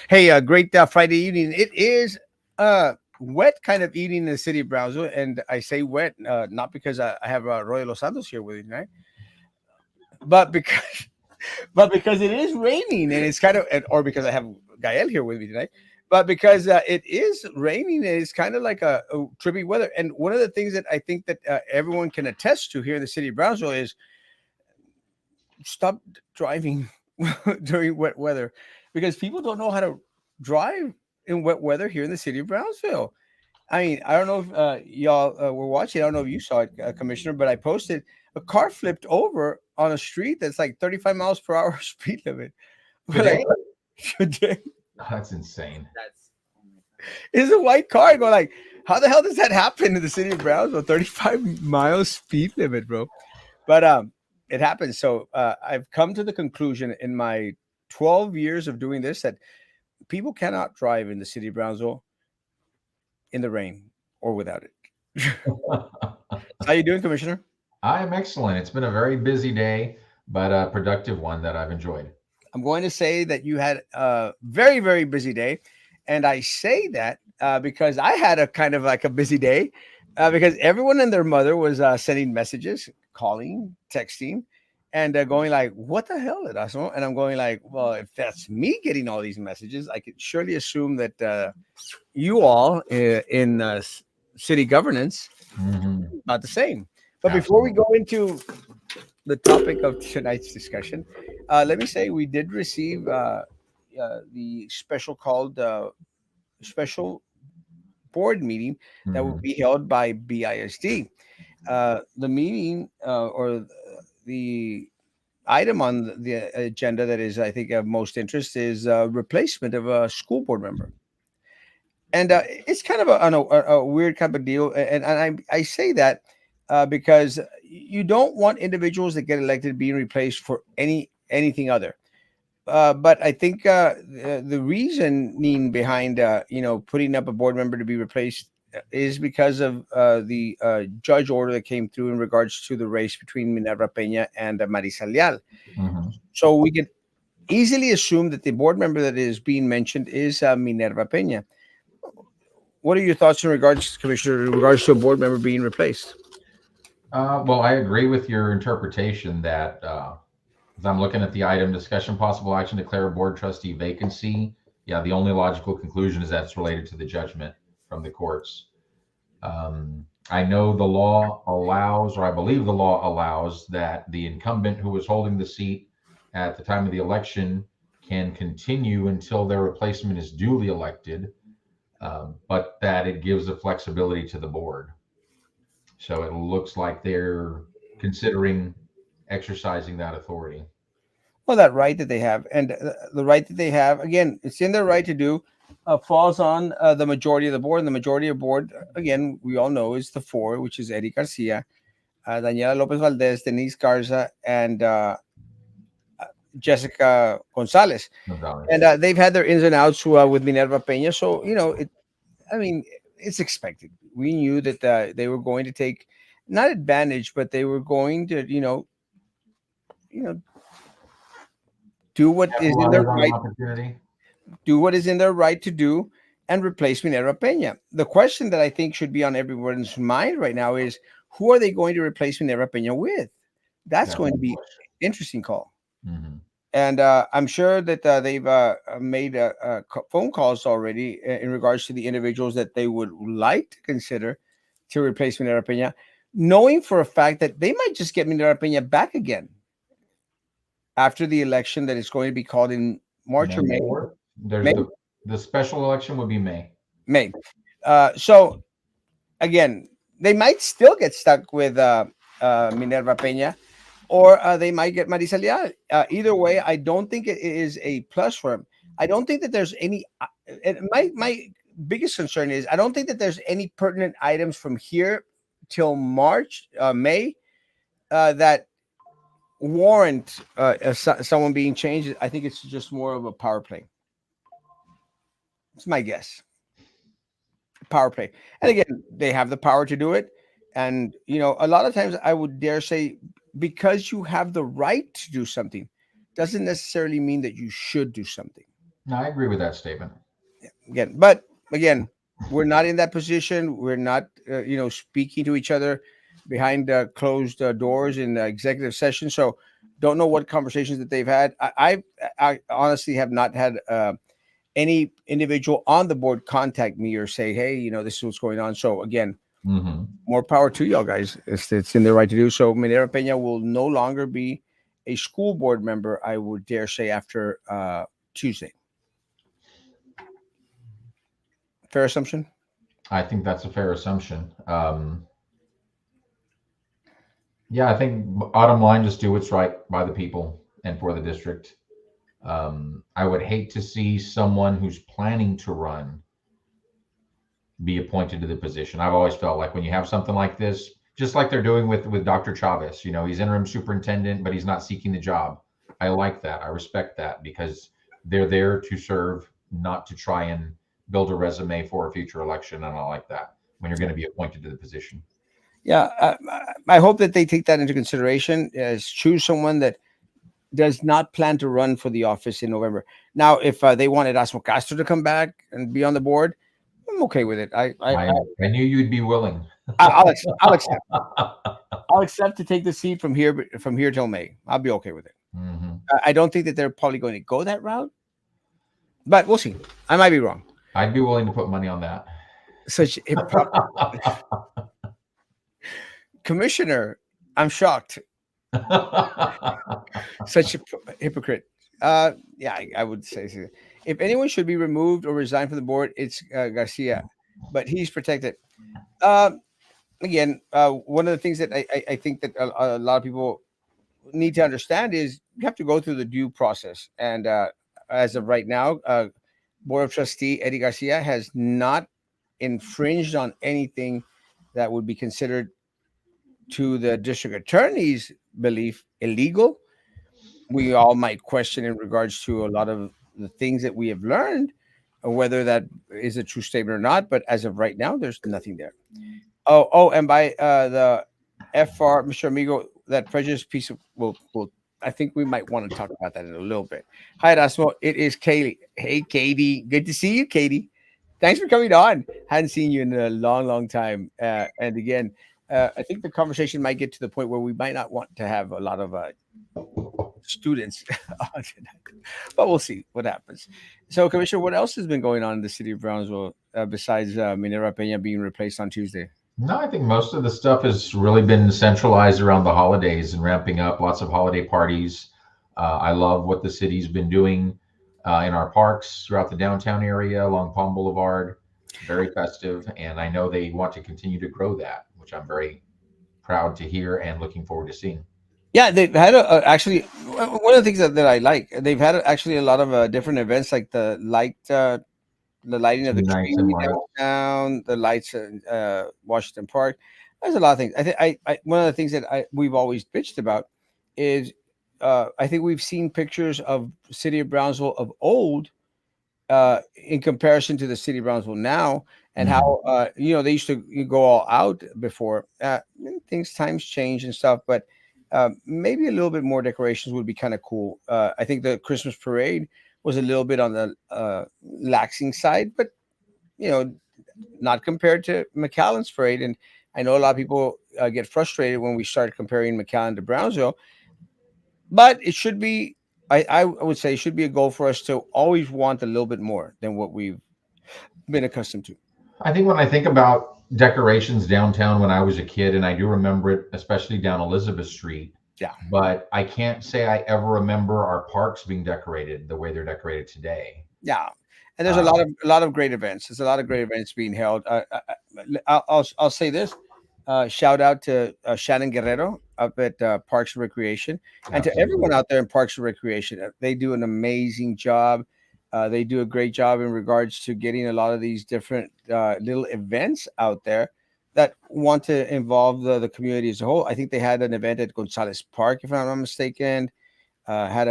Hey, great Friday evening. It is wet kind of evening in the city of Brownsville, and I say wet not because I have Roy Los Santos here with me tonight, but because but because it is raining and it's kind of, or because I have Gael here with me tonight, but because it is raining and it's kind of like a trippy weather. And one of the things that I think that everyone can attest to here in the city of Brownsville is stop driving during wet weather because people don't know how to drive in wet weather here in the city of Brownsville. I mean, I don't know if y'all were watching. I don't know if you saw it, Commissioner, but I posted a car flipped over on a street that's like 35 miles per hour speed limit. We're like, Today? today Oh, that's insane. That's is a white car. I go like, how the hell does that happen in the city of Brownsville? 35 miles speed limit, bro. But it happens. So I've come to the conclusion in my 12 years of doing this that people cannot drive in the city of Brownsville in the rain or without it. How you doing, Commissioner? I am excellent. It's been a very busy day, but a productive one that I've enjoyed. I'm going to say that you had a very, very busy day. And I say that because I had a kind of like a busy day because everyone and their mother was sending messages, calling, texting, and going like, what the hell, Erasmo? And I'm going like, well, if that's me getting all these messages, I could surely assume that you all in city governance Hmm. about the same. But before we Absolutely. go into the topic of tonight's discussion, let me say we did receive the special board meeting that will Hmm. be held by BISD. The meeting or the item on the agenda that is, I think, of most interest is replacement of a school board member. And it's kind of a weird kind of deal. And I say that because you don't want individuals that get elected being replaced for anything other. But I think the reasoning behind putting up a board member to be replaced is because of the judge order that came through in regards to the race between Minerva Peña and Marisa Leal. Hmm. So we can easily assume that the board member that is being mentioned is Minerva Peña. What are your thoughts in regards, Commissioner, in regards to a board member being replaced? Well, I agree with your interpretation that as I'm looking at the item discussion, possible action to declare a board trustee vacancy. Yeah, the only logical conclusion is that's related to the judgment from the courts. I know the law allows, or I believe the law allows, that the incumbent who was holding the seat at the time of the election can continue until their replacement is duly elected, but that it gives the flexibility to the board. So it looks like they're considering exercising that authority. Well, that right that they have, and the right that they have, again, it's in their right to do, falls on the majority of the board. And the majority of board, again, we all know is the four, which is Eddie Garcia, Daniela Lopez Valdez, Denise Garza, and Jessica Gonzalez. And Gonzalez. they've had their ins and outs with Minerva Peña. So, I mean, it's expected. We knew that they were going to take not advantage, but they were going to, you know, do what is in their Capitalize on an right, opportunity. do what is in their right to do, and replace Minerva Peña. The question that I think should be on everyone's mind right now is who are they going to replace Minerva Peña with? That's That's going to the be question. interesting call. Hmm. And I'm sure that they've made phone calls already in regards to the individuals that they would like to consider to replace Minerva Peña, knowing for a fact that they might just get Minerva Peña back again after the election that is going to be called in March or May May. 4th. There's May, the special election would be May. May. So again, they might still get stuck with Minerva Peña, or they might get Marisa Leal. Either way, I don't think it is a plus for him. I don't think that there's any. My biggest concern is I don't think that there's any pertinent items from here till March, May, that warrant someone being changed. I think it's just more of a power play. It's my guess. Power play. And again, they have the power to do it. And, a lot of times I would dare say, because you have the right to do something doesn't necessarily mean that you should do something. No, I agree with that statement. But again, we're not in that position. We're not, speaking to each other behind closed doors in executive session. So, don't know what conversations that they've had. I honestly have not had any individual on the board contact me or say, "Hey, this is what's going on." So again, Hmm. more power to y'all guys. It's in their right to do so. Minera Peña will no longer be a school board member. I would dare say after Tuesday. Fair assumption. I think that's a fair assumption. Yeah, I think bottom line, just do what's right by the people and for the district. I would hate to see someone who's planning to run be appointed to the position. I've always felt like when you have something like this, just like they're doing with Dr. Chavez, he's interim superintendent, but he's not seeking the job. I like that. I respect that because they're there to serve, not to try and build a resume for a future election. And I like that when you're going to be appointed to the position. Yeah, I hope that they take that into consideration. As choose someone that does not plan to run for the office in November. Now, if they want Erasmo Castro to come back and be on the board, I'm okay with it. I knew you'd be willing. I'll accept. I'll accept to take the seat from here till May. I'll be okay with it. Hmm. I don't think that they're probably going to go that route, but we'll see. I might be wrong. I'd be willing to put money on that. Such commissioner, I'm shocked. Such a hypocrite. Yeah, I would say so. If anyone should be removed or resign from the board, it's Garcia, but he's protected. Uh, Again, one of the things that I think that a lot of people need to understand is you have to go through the due process. And as of right now, Board of Trustee Eddie Garcia has not infringed on anything that would be considered to the district attorney's belief illegal. We all might question in regards to a lot of the things that we have learned, whether that is a true statement or not. But as of right now, there's nothing there. And by the FR, Mr. Amigo, that prejudice piece of will I think we might want to talk about that in a little bit. Hi, Erasmo. It is Katie. Hey, Katie. Good to see you, Katie. Thanks for coming on. Hadn't seen you in a long, long time. And again, I think the conversation might get to the point where we might not want to have a lot of students on tonight, but we'll see what happens. So, Commissioner, what else has been going on in the city of Brownsville besides Minera Peña being replaced on Tuesday? No, I think most of the stuff has really been centralized around the holidays and ramping up lots of holiday parties. I love what the city's been doing in our parks throughout the downtown area along Palm Boulevard. Very festive, and I know they want to continue to grow that, which I'm very proud to hear and looking forward to seeing. Yeah, they've had actually one of the things that I like. They've had actually a lot of different events, like the lighting of the Two nights in tree lights. downtown, the lights in Washington Park. There's a lot of things. I think one of the things that we've always bitched about is I think we've seen pictures of City of Brownsville of old in comparison to the City of Brownsville now, and Mhm. how they used to go all out before. Things times change and stuff, but maybe a little bit more decorations would be kind of cool. I think the Christmas parade was a little bit on the laxing side, but you know, not compared to McAllen's parade. And I know a lot of people get frustrated when we start comparing McAllen to Brownsville, but it should be. I would say it should be a goal for us to always want a little bit more than what we've been accustomed to. I think when I think about decorations downtown when I was a kid, and I do remember it, especially down Elizabeth Street, Yeah. but I can't say I ever remember our parks being decorated the way they're decorated today. Yeah, and there's Um, a lot of great events. There's a lot of great events being held. I'll say this. Shout out to Shannon Guerrero up at Parks and Recreation, and to Absolutely. everyone out there in Parks and Recreation. They do an amazing job. They do a great job in regards to getting a lot of these different little events out there that want to involve the community as a whole. I think they had an event at Gonzalez Park, if I'm not mistaken. Had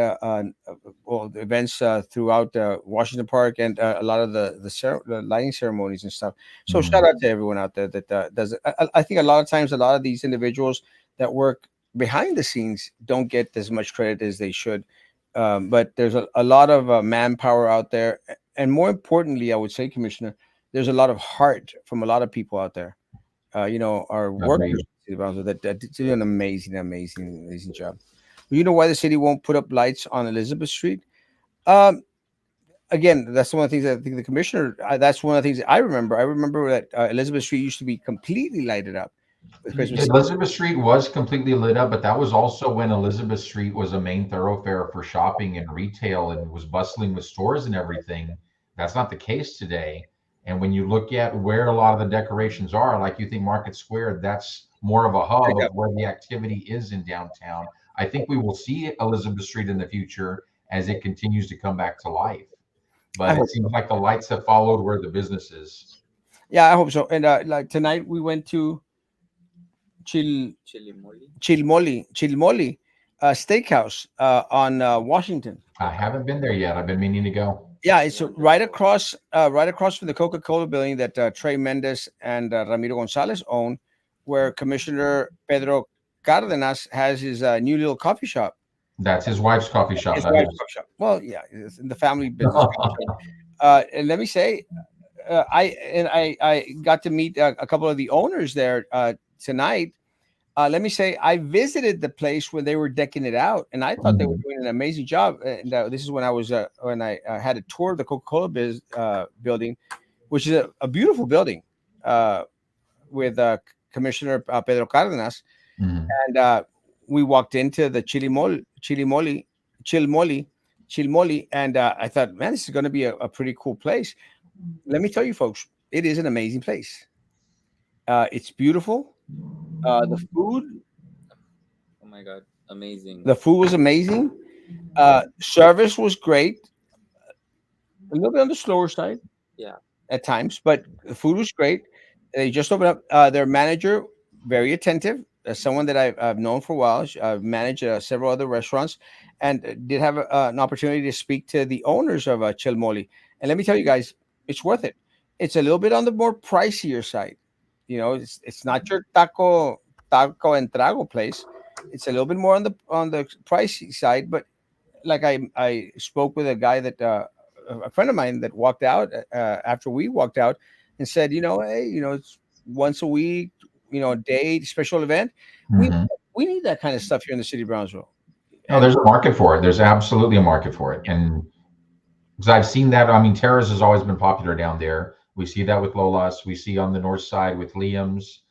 well, events throughout Washington Park and a lot of the lighting ceremonies and stuff. So shout Mhm. out to everyone out there that does it. I think a lot of times, a lot of these individuals that work behind the scenes don't get as much credit as they should. But there's a lot of manpower out there, and more importantly, I would say, Commissioner, there's a lot of heart from a lot of people out there. Our workers Agreed. that do an amazing job. You know why the city won't put up lights on Elizabeth Street? Um, Again, that's one of the things I think the commissioner. That's one of the things I remember. I remember that Elizabeth Street used to be completely lighted up with Christmas. Elizabeth Street was completely lit up, but that was also when Elizabeth Street was a main thoroughfare for shopping and retail and was bustling with stores and everything. That's not the case today. And when you look at where a lot of the decorations are, like you think Market Square, that's more of a hub of where the activity is in downtown. I think we will see Elizabeth Street in the future as it continues to come back to life. I But it hope seems so. like the lights have followed where the business is. Yeah, I hope so. And like tonight, we went to Chil Chili Molly. Chilmoli Steakhouse on Washington. I haven't been there yet. I've been meaning to go. Yeah, It's it's right wonderful. across, from the Coca-Cola building that Trey Mendez and Ramiro Gonzalez own, where Commissioner Pedro Cardenas has his new little coffee shop. That's his wife's coffee shop, His not wife's his. coffee shop. Well, yeah, it's in the family business coffee shop. And let me say, I got to meet a couple of the owners there tonight. Let me say, I visited the place when they were decking it out, and I thought they were Mhm. doing an amazing job. And this is when I had a tour of the Coca-Cola building, which is a beautiful building, with Commissioner Pedro Cardenas, Mhm. and we walked into the Chilmoli, Chilmoli, and I thought, man, this is going to be a pretty cool place. Let me tell you, folks, it is an amazing place. It's beautiful. The food, Oh my God, amazing. the food was amazing. Service was great. A little bit on the slower side Yeah, at times, but the food was great. They just opened up. Their manager, very attentive. Someone that I've known for a while. I've managed several other restaurants, and did have an opportunity to speak to the owners of Chilmoli. And let me tell you guys, it's worth it. It's a little bit on the more pricier side. It's not your taco and trago place. It's a little bit more on the pricey side, but like I spoke with a guy that a friend of mine that walked out after we walked out and said, hey, it's once a week, a day special event. We Mhm. we need that kind of stuff here in the city of Brownsville. No, And there's a market for it. There's absolutely a market for it. And because I've seen that, I mean, Terrace has always been popular down there. We see that with Lola's. We see on the north side with Liam's.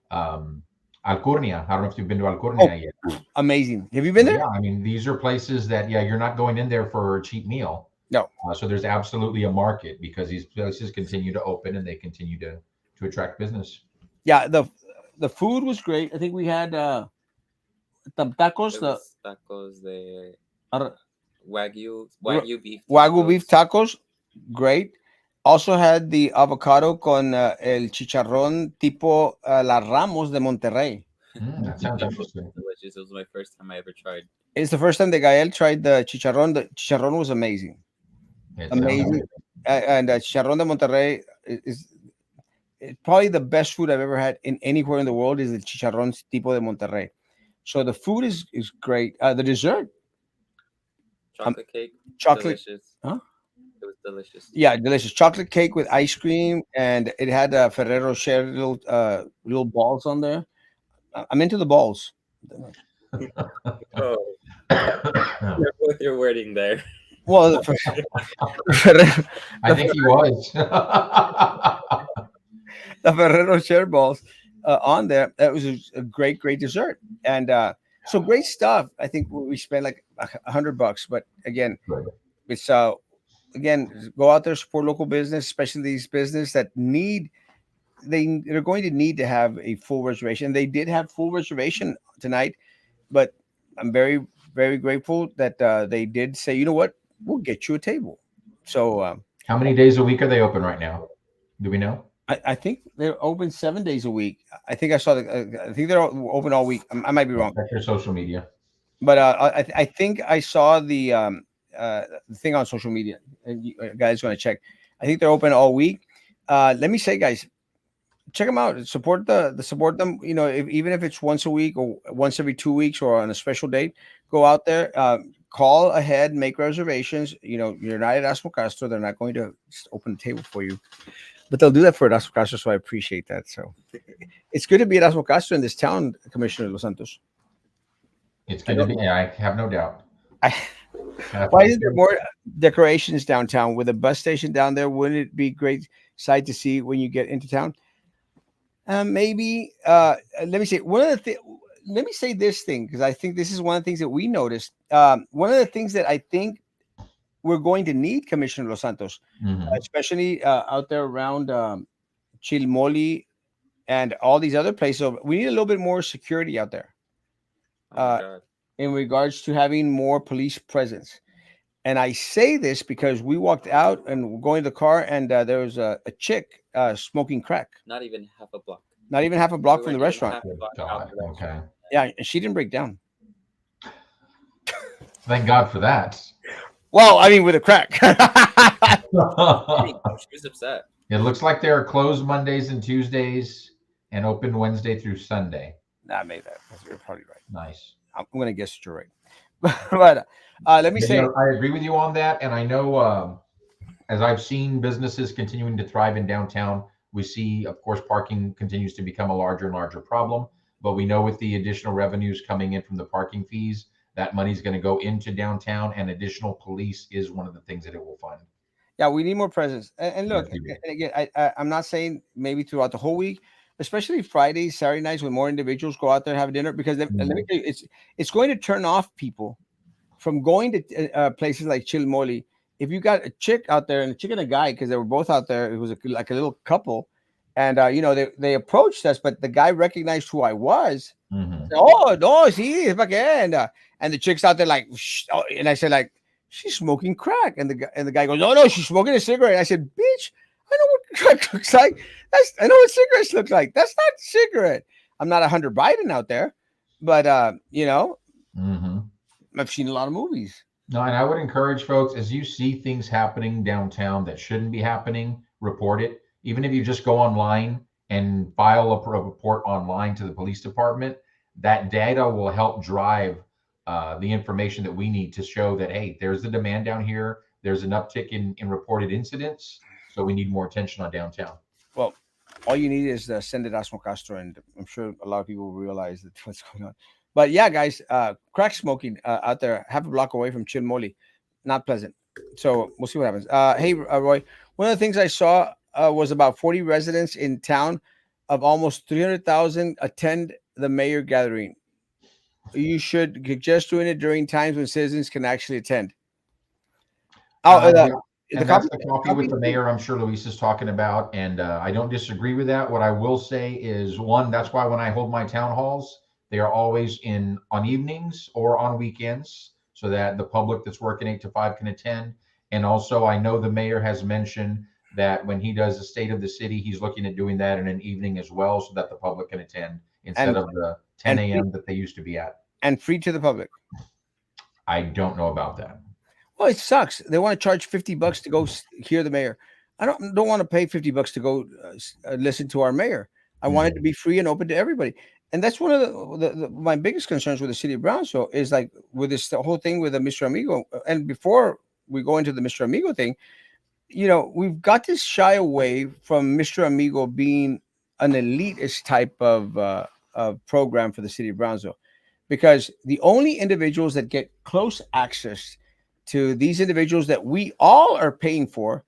Um, Alcurnia. I don't know if you've been to oh, Alcurnia yet. amazing! Have you been there? Yeah, I mean, these are places that, yeah, you're not going in there for a cheap meal. No. So there's absolutely a market because these places continue to open and they continue to attract business. Yeah, the food was great. I think we had tacos, there was tacos, the uh, r- Wagyu beef wagyu beef tacos. tacos, great. Also had the avocado con el chicharrón tipo La Ramos de Monterrey. That sounds That was interesting. delicious. It was my first time I ever tried. It's the first time that Gael tried the chicharrón. The chicharrón was amazing, It sounds amazing. amazing. And chicharrón de Monterrey is probably the best food I've ever had in anywhere in the world. Is the chicharrón tipo de Monterrey. So the food is great. The dessert, um, Chocolate cake, chocolate, delicious. huh? It was delicious. Yeah, delicious chocolate cake with ice cream, and it had Ferrero Rocher little balls on there. I'm into the balls. Oh, careful with your wording there. Well, Ferrero, I the think he was. the Ferrero Rocher balls on there. That was a great dessert, and so great stuff. I think we spent like $100, but again, Right. it's go out there, support local business, especially these business that they're going to need to have a full reservation. They did have full reservation tonight, but I'm very grateful that they did say, you know what, we'll get you a table. So How many days a week are they open right now? Do we know? I think they're open 7 days a week. I think I saw I think they're open all week. I might be Yeah, wrong, check their social media. but I think I saw the thing on social media. And you guys going to check? I think they're open all week. Let me say, guys, check them out. Support them. Even if it's once a week or once every 2 weeks or on a special date, go out there. call ahead, make reservations. You're not at Erasmo Castro. They're not going to just open a table for you, but they'll do that for Erasmo Castro. So I appreciate that. So it's good to be at Erasmo Castro in this town, Commissioner Los Santos. It's good to be. I have no doubt. I, why isn't there more decorations downtown with a bus station down there? Wouldn't it be great sight to see when you get into town? Maybe. Let me say one of the things. Let me say this thing because I think this is one of the things that we noticed. One of the things that I think we're going to need, Commissioner Los Santos, especially out there around Chilmoli and all these other places. So we need a little bit more security out there. Oh my God. In regards to having more police presence. And I say this because we walked out and we're going to the car and there was a chick smoking crack. Not even half a block. Not even half a block We from the weren't even restaurant. half a block God, out the okay. restaurant. Yeah, and she didn't break down. Thank God for that. Well, I mean, with a crack. She was upset. It looks like they are closed Mondays and Tuesdays and open Wednesday through Sunday. Nah, I made that. You're probably right. Nice. I'm going to guess that you're right. But let me say, I agree with you on that. And I know as I've seen businesses continuing to thrive in downtown, we see, of course, parking continues to become a larger and larger problem. But we know with the additional revenues coming in from the parking fees, that money's going to go into downtown, and additional police is one of the things that it will fund. yeah, we need more presence. And look, Yes, we do. and again, I'm not saying maybe throughout the whole week, especially Fridays, Saturday nights when more individuals go out there and have dinner, because let me tell you, it's going to turn off people from going to places like Chilmoli. If you got a chick out there and a chick and a guy, because they were both out there, it was like a little couple, and they approached us, but the guy recognized who I was. Oh no, see, and the chick's out there like, shh, oh, and I said like, she's smoking crack, and the guy goes, no, she's smoking a cigarette. I said, bitch, I know what crack looks like. I know what cigarettes look like. That's not cigarette. I'm not 100 Biden out there, but I've seen a lot of movies. No, and I would encourage folks, as you see things happening downtown that shouldn't be happening, report it. Even if you just go online and file a report online to the police department, that data will help drive the information that we need to show that, hey, there's the demand down here. There's an uptick in reported incidents. So we need more attention on downtown. Well, all you need is send it to Erasmo Castro, and I'm sure a lot of people will realize that what's going on. But yeah, guys, crack smoking out there, half a block away from Chilmoli, not pleasant. So we'll see what happens. Hey, Roy, one of the things I saw was about 40 residents in town of almost 300,000 attend the mayor gathering. You should just doing it during times when citizens can actually attend. And that's the coffee with the mayor I'm sure Luis is talking about. And I don't disagree with that. What I will say is, one, that's why when I hold my town halls, they are always on evenings or on weekends so that the public that's working 8 to 5 can attend. And also, I know the mayor has mentioned that when he does the state of the city, he's looking at doing that in an evening as well so that the public can attend instead of the 10 a.m. that they used to be at. And free to the public. I don't know about that. Well, it sucks. They want to charge $50 to go hear the mayor. I don't want to pay $50 to go listen to our mayor. I want it to be free and open to everybody. And that's one of my biggest concerns with the city of Brownsville is like with this the whole thing with the Mr. Amigo. And before we go into the Mr. Amigo thing, we've got to shy away from Mr. Amigo being an elitist type of program for the city of Brownsville, because the only individuals that get close access to these individuals that we all are paying for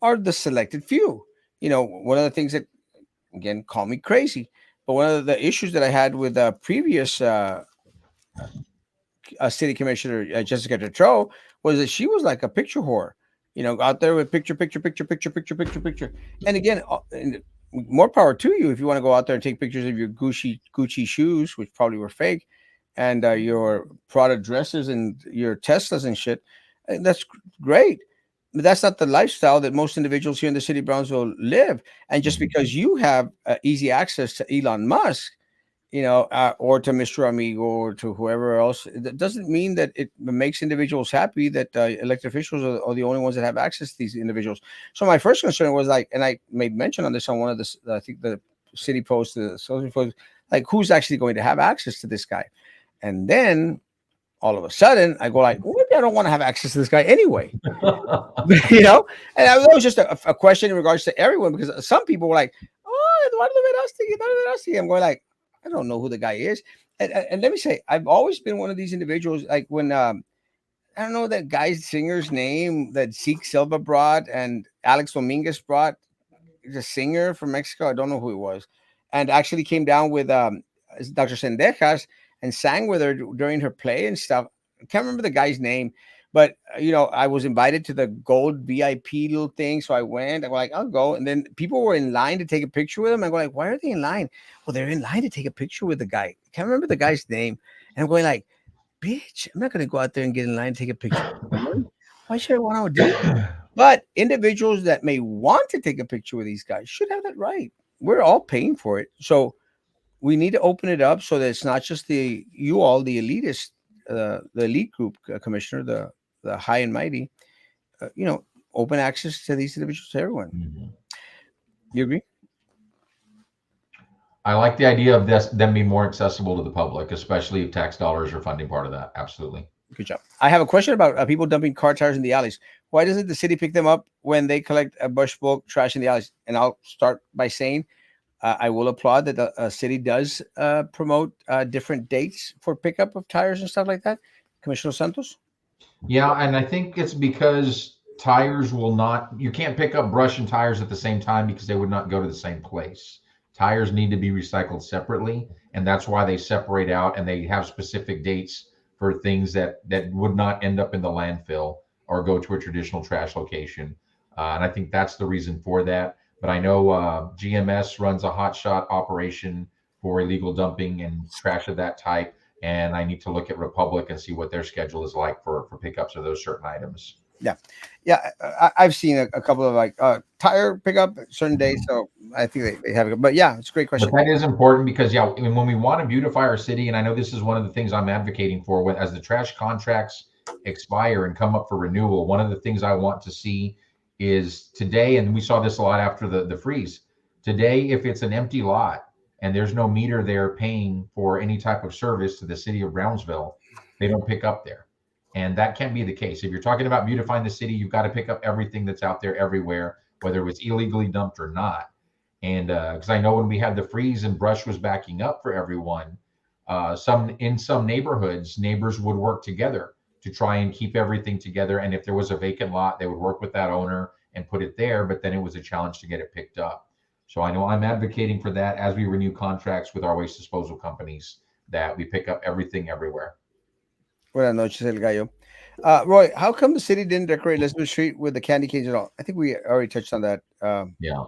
are the selected few. One of the things that, again, call me crazy, but one of the issues that I had with the previous city commissioner, Jessica Tetreault, was that she was like a picture whore, out there with picture. And again, more power to you if you want to go out there and take pictures of your Gucci shoes, which probably were fake, and your Prada dresses and your Teslas and shit. That's great. But that's not the lifestyle that most individuals here in the city of Brownsville live. And just because you have easy access to Elon Musk, or to Mr. Amigo or to whoever else, that doesn't mean that it makes individuals happy that elected officials are the only ones that have access to these individuals. So my first concern was like, and I made mention on this on one of the, I think the city post, the social post, like who's actually going to have access to this guy? And then All of a sudden, I go like, well, maybe I don't want to have access to this guy anyway. you know, and that was just a question in regards to everyone because some people were like, "Oh, Eduardo Verástegui, Eduardo Verástegui." I'm going like, I don't know who the guy is. And let me say, I've always been one of these individuals. Like when I don't know that guy's singer's name that Zeke Silva brought and Alex Dominguez brought. He's a singer from Mexico. I don't know who he was, and actually came down with Dr. Sendejas and sang with her during her play and stuff. I can't remember the guy's name, but I was invited to the gold VIP little thing, so I went. I'm like, I'll go, and then people were in line to take a picture with him. I'm going like, why are they in line? Well, they're in line to take a picture with the guy. I can't remember the guy's name, and I'm going like, bitch, I'm not going to go out there and get in line and take a picture. Why should I want to do that? But individuals that may want to take a picture with these guys should have that right. We're all paying for it. So we need to open it up so that it's not just the elitist, the elite group, commissioner, the high and mighty, open access to these individuals to everyone. Mhm. You agree? I like the idea of them being more accessible to the public, especially if tax dollars are funding part of that. Absolutely. Good job. I have a question about people dumping car tires in the alleys. Why doesn't the city pick them up when they collect a bush bulk trash in the alleys? And I'll start by saying I will applaud that the city does promote different dates for pickup of tires and stuff like that. Commissioner Santos? Yeah, and I think it's because tires will not, you can't pick up brush and tires at the same time because they would not go to the same place. Tires need to be recycled separately, and that's why they separate out and they have specific dates for things that would not end up in the landfill or go to a traditional trash location. And I think that's the reason for that. But I know GMS runs a hotshot operation for illegal dumping and trash of that type, and I need to look at Republic and see what their schedule is like for pickups of those certain items. Yeah, I've seen a couple of like tire pickup certain days, so I think they have it. But yeah, it's a great question. But that is important because, yeah, I mean, when we want to beautify our city, and I know this is one of the things I'm advocating for, as the trash contracts expire and come up for renewal, one of the things I want to see is today, and we saw this a lot after the freeze. Today, if it's an empty lot and there's no meter there paying for any type of service to the city of Brownsville, they don't pick up there. And that can't be the case. If you're talking about beautifying the city, you've got to pick up everything that's out there everywhere, whether it was illegally dumped or not. And because I know when we had the freeze and brush was backing up for everyone, some neighborhoods, neighbors would work together to try and keep everything together. And if there was a vacant lot, they would work with that owner and put it there. But then it was a challenge to get it picked up. So I know I'm advocating for that as we renew contracts with our waste disposal companies, that we pick up everything everywhere. Buenas noches, El Gallo. Roy, how come the city didn't decorate Elizabeth Street with the candy canes at all? I think we already touched on that. Yeah.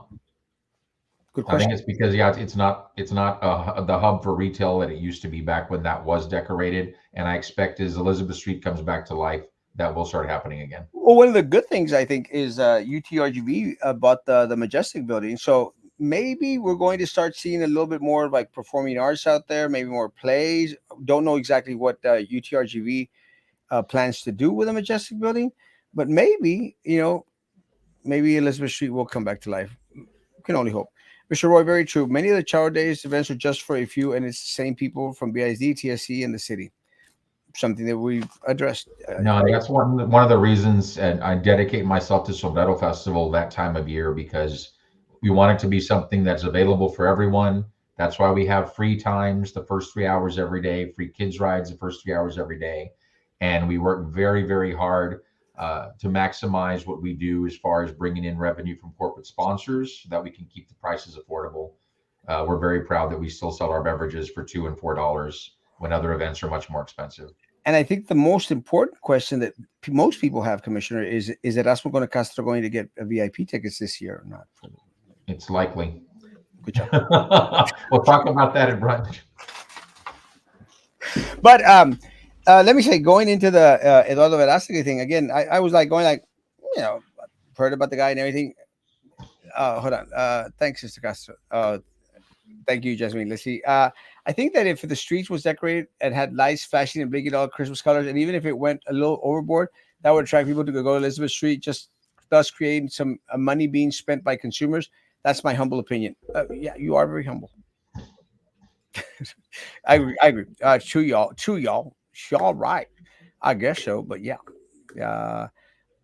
Good I think question. it's because, yeah, it's not the hub for retail that it used to be back when that was decorated. And I expect as Elizabeth Street comes back to life, that will start happening again. Well, one of the good things I think is UTRGV bought the Majestic building, so maybe we're going to start seeing a little bit more of like performing arts out there, maybe more plays. Don't know exactly what UTRGV plans to do with the Majestic building, but maybe maybe Elizabeth Street will come back to life. We can only hope. Mr. Roy, very true. Many of the Chow Days events are just for a few, and it's the same people from BISD, TSC, and the city. Something that we've addressed. No, and that's one of the reasons, and I dedicate myself to Sombrero Festival that time of year because we want it to be something that's available for everyone. That's why we have free times the first 3 hours every day, free kids rides the first 3 hours every day, and we work very, very hard to maximize what we do as far as bringing in revenue from corporate sponsors so that we can keep the prices affordable. We're very proud that we still sell our beverages for $2 and $4 when other events are much more expensive. And I think the most important question that most people have, Commissioner, is Erasmo going to Castro going to get a VIP tickets this year or not? It's likely. Good job. We'll talk about that at brunch. But let me say, going into the Eduardo Verástegui thing again, I was like going like, heard about the guy and everything. Hold on. Thanks, Mr. Castro. Thank you, Jasmine. Let's see. I think that if the streets was decorated and had lights flashing and blinking all Christmas colors, and even if it went a little overboard, that would attract people to go to Elizabeth Street, just thus creating some money being spent by consumers. That's my humble opinion. Yeah, you are very humble. I agree. True, y'all. Y'all right. I guess so, but yeah. Uh,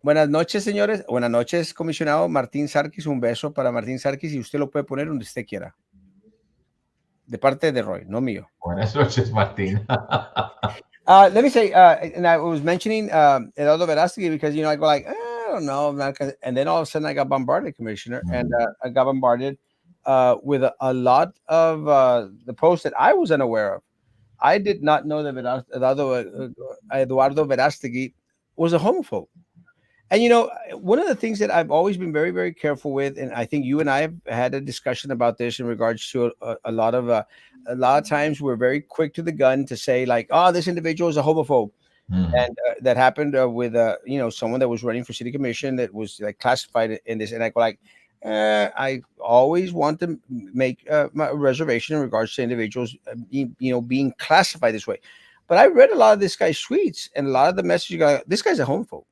Buenas noches, señores. Buenas noches, comisionado Martín Sarkis. Un beso para Martín Sarkis y usted lo puede poner donde usted quiera. De parte de Roy, no mío. Buenas noches, Martin. Let me say, and I was mentioning Eduardo Verástegui because, I go like, I don't know. And then all of a sudden I got bombarded, Commissioner, and I got bombarded with a lot of the posts that I was unaware of. I did not know that Eduardo Verástegui was a homophobe. And one of the things that I've always been very, very careful with, and I think you and I have had a discussion about this in regards to a lot of times we're very quick to the gun to say like, oh, this individual is a homophobe, Mhm. and that happened with someone that was running for city commission that was like classified in this, and I go like, I always want to make my reservation in regards to individuals, being classified this way. But I read a lot of this guy's tweets, and a lot of the message, this guy's a homophobe.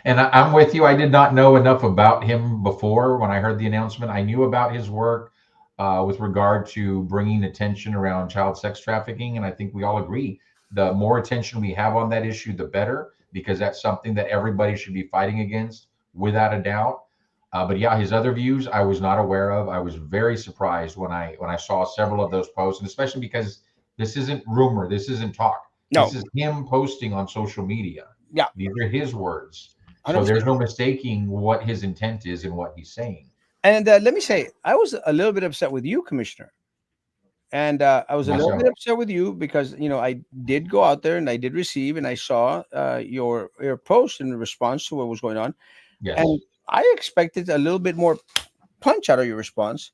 And I'm with you. I did not know enough about him before when I heard the announcement. I knew about his work with regard to bringing attention around child sex trafficking. And I think we all agree the more attention we have on that issue, the better, because that's something that everybody should be fighting against without a doubt. But yeah, his other views I was not aware of. I was very surprised when I saw several of those posts, and especially because this isn't rumor, this isn't talk. No, This is him posting on social media. yeah, These are his words. So 100%. there's no mistaking what his intent is and what he's saying. And let me say, I was a little bit upset with you, Commissioner. And I was a little bit Myself. upset with you because I did go out there and I did receive and I saw your post in response to what was going on, and Yes. I expected a little bit more punch out of your response,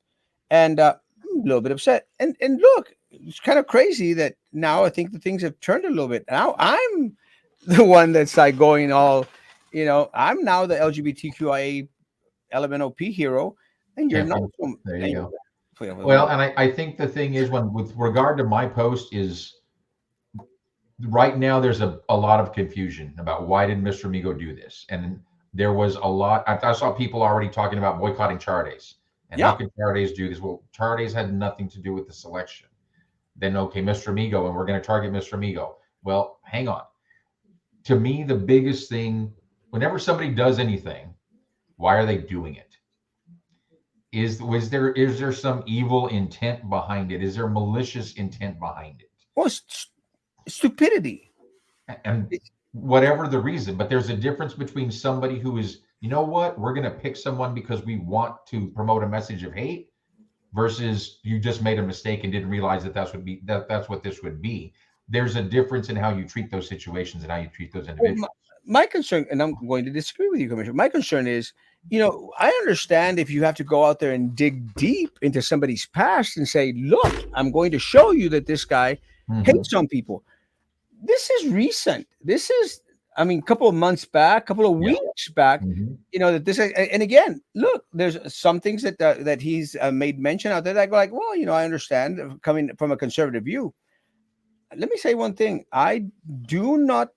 and I'm a little bit upset. And look, it's kind of crazy that now I think the things have turned a little bit. Now I'm the one that's like going all, I'm now the LGBTQIA LMNOP hero, and you're Yeah, not. there you And go. Well, and I think the thing is when with regard to my post is right now there's a lot of confusion about why did Mr. Migo do this? And there was a lot I saw people already talking about boycotting Chardays. And how yeah, could Chardays do this? Well, Chardays had nothing to do with the selection. Then okay, Mr. Migo, and we're going to target Mr. Migo. Well, hang on. To me, the biggest thing, whenever somebody does anything, why are they doing it? Is there some evil intent behind it? Is there malicious intent behind it? well, stupidity. And whatever the reason, but there's a difference between somebody who is, you know what, we're going to pick someone because we want to promote a message of hate versus you just made a mistake and didn't realize that's what this would be. There's a difference in how you treat those situations and how you treat those Well, individuals. my concern, and I'm going to disagree with you, Commissioner. My concern is, I understand if you have to go out there and dig deep into somebody's past and say, look, I'm going to show you that this guy Mhm. hates some people. This is recent. This is, I mean, a couple of months back, a couple of Yeah. weeks back, Mhm. that this, and again, look, there's some things that he's made mention out there that I go like, well, I understand coming from a conservative view. Let me say one thing. I do not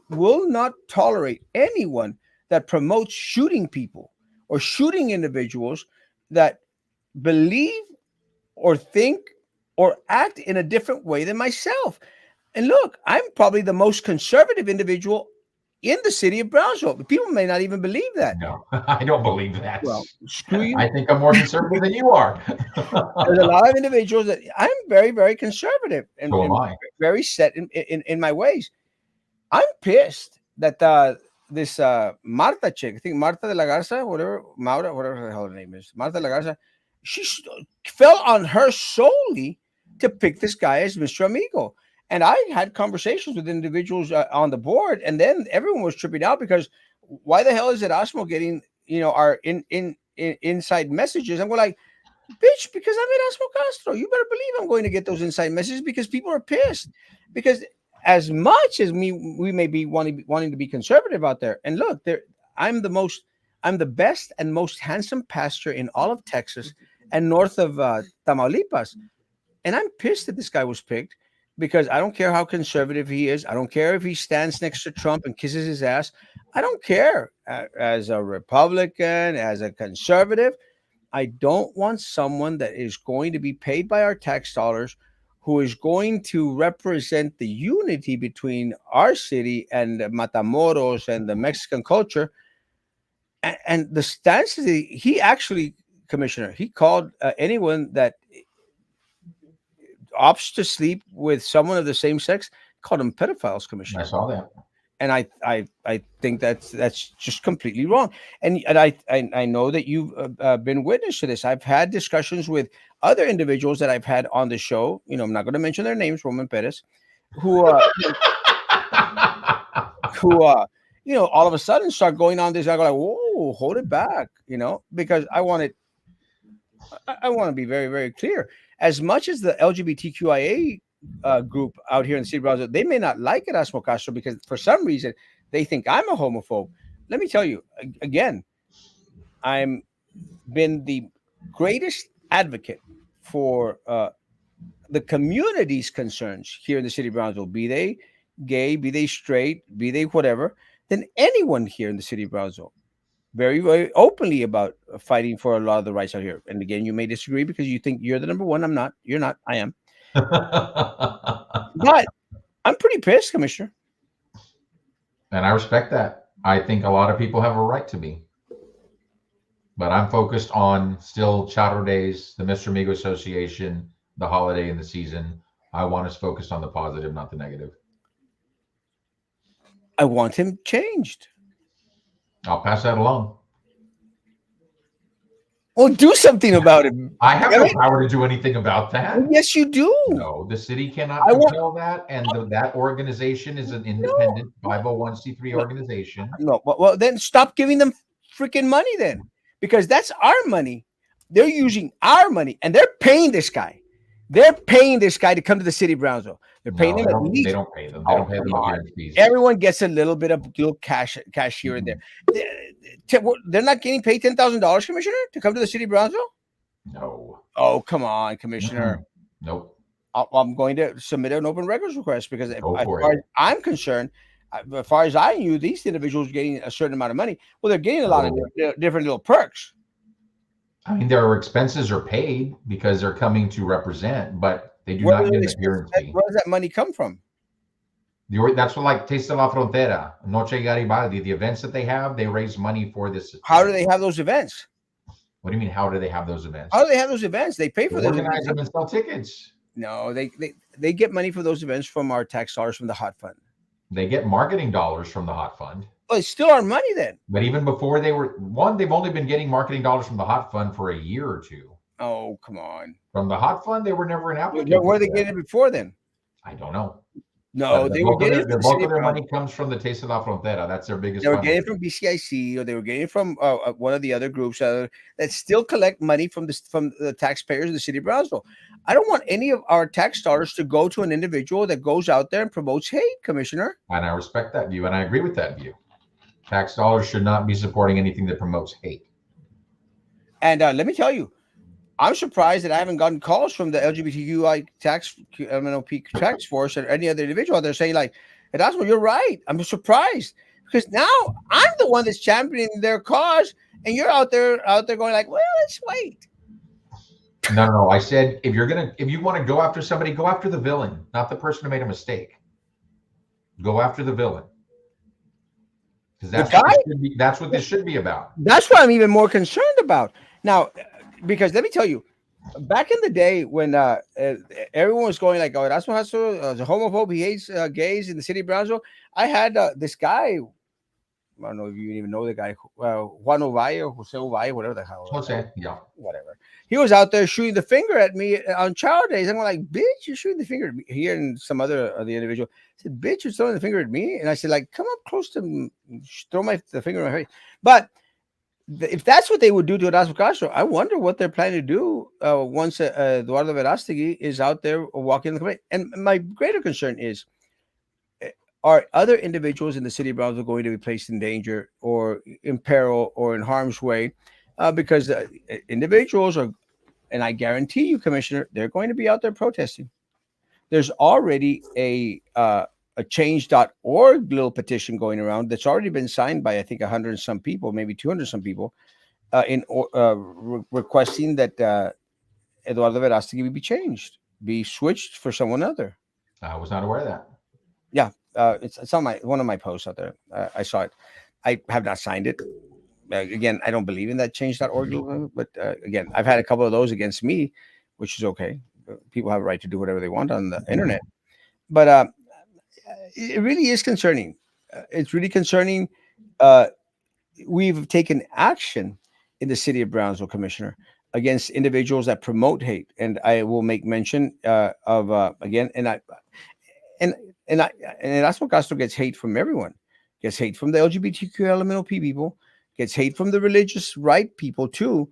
will not tolerate anyone that promotes shooting people or shooting individuals that believe or think or act in a different way than myself. And look, I'm probably the most conservative individual in the city of Brownsville. People may not even believe that. No, I don't believe that. Well, screw you. I think I'm more conservative than you are. There's a lot of individuals that I'm very, very conservative So am and I. very set in my ways. I'm pissed that this Marta chick, I think Marta de la Garza, whatever, Maura, whatever the hell her name is, Marta de la Garza, fell on her solely to pick this guy as Mr. Amigo. And I had conversations with individuals on the board, and then everyone was tripping out because why the hell is Erasmo getting our inside messages? And we're like, bitch, because I'm Erasmo Castro. You better believe I'm going to get those inside messages because people are pissed. Because as much as we may be wanting to be conservative out there, and look, I'm I'm the best and most handsome pastor in all of Texas and north of Tamaulipas, and I'm pissed that this guy was picked because I don't care how conservative he is. I don't care if he stands next to Trump and kisses his ass. I don't care as a Republican, as a conservative. I don't want someone that is going to be paid by our tax dollars who is going to represent the unity between our city and Matamoros and the Mexican culture. And the stance that he actually, Commissioner, he called anyone that opts to sleep with someone of the same sex, called them pedophiles, I Commissioner. saw that. And I think that's just completely wrong. And I know that you've been witness to this. I've had discussions with other individuals that I've had on the show. I'm not going to mention their names, Roman Perez, who who all of a sudden start going on this. I go like, whoa, hold it back, because I want to be very, very clear. As much as the LGBTQIA group out here in the city of Brownsville, they may not like Erasmo Castro because for some reason they think I'm a homophobe. Let me tell you again, I'm been the greatest advocate for the community's concerns here in the city of Brownsville, be they gay, be they straight, be they whatever, than anyone here in the city of Brownsville. Very, very openly about fighting for a lot of the rights out here. And again, you may disagree because you think you're the number one. I'm not. You're not. I am. But I'm pretty pissed, Commissioner. And I respect that. I think a lot of people have a right to be. But I'm focused on still Charro Days, the Mr. Amigo Association, the holiday and the season. I want us focused on the positive, not the negative. I want him changed. I'll pass that along. Well, do something about it. I have no power to do anything about that. Yes, you do. No, the city cannot compel that, and that organization is an independent 501c3 organization. No, well, then stop giving them freaking money then, because that's our money. They're using our money, and they're paying this guy. They're paying this guy to come to the city of Brownsville. They're paying them at least. They don't pay them. They don't pay them appearance fees. Everyone gets a little bit of little cash here and there. They're not getting paid $10,000, Commissioner, to come to the city of Brownsville. No. Oh, come on, Commissioner. Nope. I'm going to submit an open records request because as far as I'm concerned, as far as I knew, these individuals are getting a certain amount of money. Well, they're getting a lot of different little perks. I mean, their expenses are paid because they're coming to represent, but they do not get an appearance fee. Where does that money come from? That's what, like Taste de la Frontera, Noche Garibaldi, the events that they have, they raise money for this. How do they have those events? What do you mean? How do they have those events? How do they have those events? They pay for them. Organize them and sell tickets. No, they get money for those events from our tax dollars from the Hot Fund. They get marketing dollars from the Hot Fund. Well, it's still our money then. But even before they've only been getting marketing dollars from the Hot Fund for a year or two. Oh, come on. From the Hot Fund, they were never an applicant. Where are they getting it before then? I don't know. No, they were getting it. Bulk of their money comes from the Taste of la Frontera. That's their biggest. They were getting it from BCIC, or they were getting it from one of the other groups that still collect money from the taxpayers of the city of Brownsville. I don't want any of our tax dollars to go to an individual that goes out there and promotes hate, Commissioner. And I respect that view, and I agree with that view. Tax dollars should not be supporting anything that promotes hate. And let me tell you, I'm surprised that I haven't gotten calls from the LGBTQI tax force or any other individual out there saying like, Erasmo, you're right. I'm surprised because now I'm the one that's championing their cause, and you're out there going like, well, let's wait. No. I said if you want to go after somebody, go after the villain, not the person who made a mistake. Go after the villain. Because that's what this should be about. That's what I'm even more concerned about now. Because let me tell you, back in the day when everyone was going like, "Oh, Erasmo has a homophobe. He hates gays in the city of Brownsville." I had this guy. I don't know if you even know the guy, Juan Ovalle or Jose Ovalle, whatever the hell. Jose, yeah, whatever. He was out there shooting the finger at me on Chow Days. I'm like, "Bitch, you're shooting the finger at me." Here and some other the individual said, "Bitch, you're throwing the finger at me," and I said, "Like, come up close to me, throw the finger in my face." But if that's what they would do to Erasmo Castro, I wonder what they're planning to do once Eduardo Verástegui is out there walking the complaint. And my greater concern is, are other individuals in the city of Brownsville going to be placed in danger or in peril or in harm's way? Because individuals are, and I guarantee you, Commissioner, they're going to be out there protesting. There's already a change.org little petition going around that's already been signed by I think 100 and some people, maybe 200 some people, requesting that Eduardo Verástegui be changed. be switched for someone other. I was not aware of that. Yeah, it's on my one of my posts out there. I saw it. I have not signed it. Again, I don't believe in that change.org, but again, I've had a couple of those against me, which is okay. People have a right to do whatever they want on the internet. But it really is concerning. It's really concerning. Uh, we've taken action in the city of Brownsville, Commissioner, against individuals that promote hate, and I will make mention of again, and and I and Erasmo Castro gets hate from everyone. Gets hate from the LGBTQ LMNOP people. Gets hate from the religious right people too,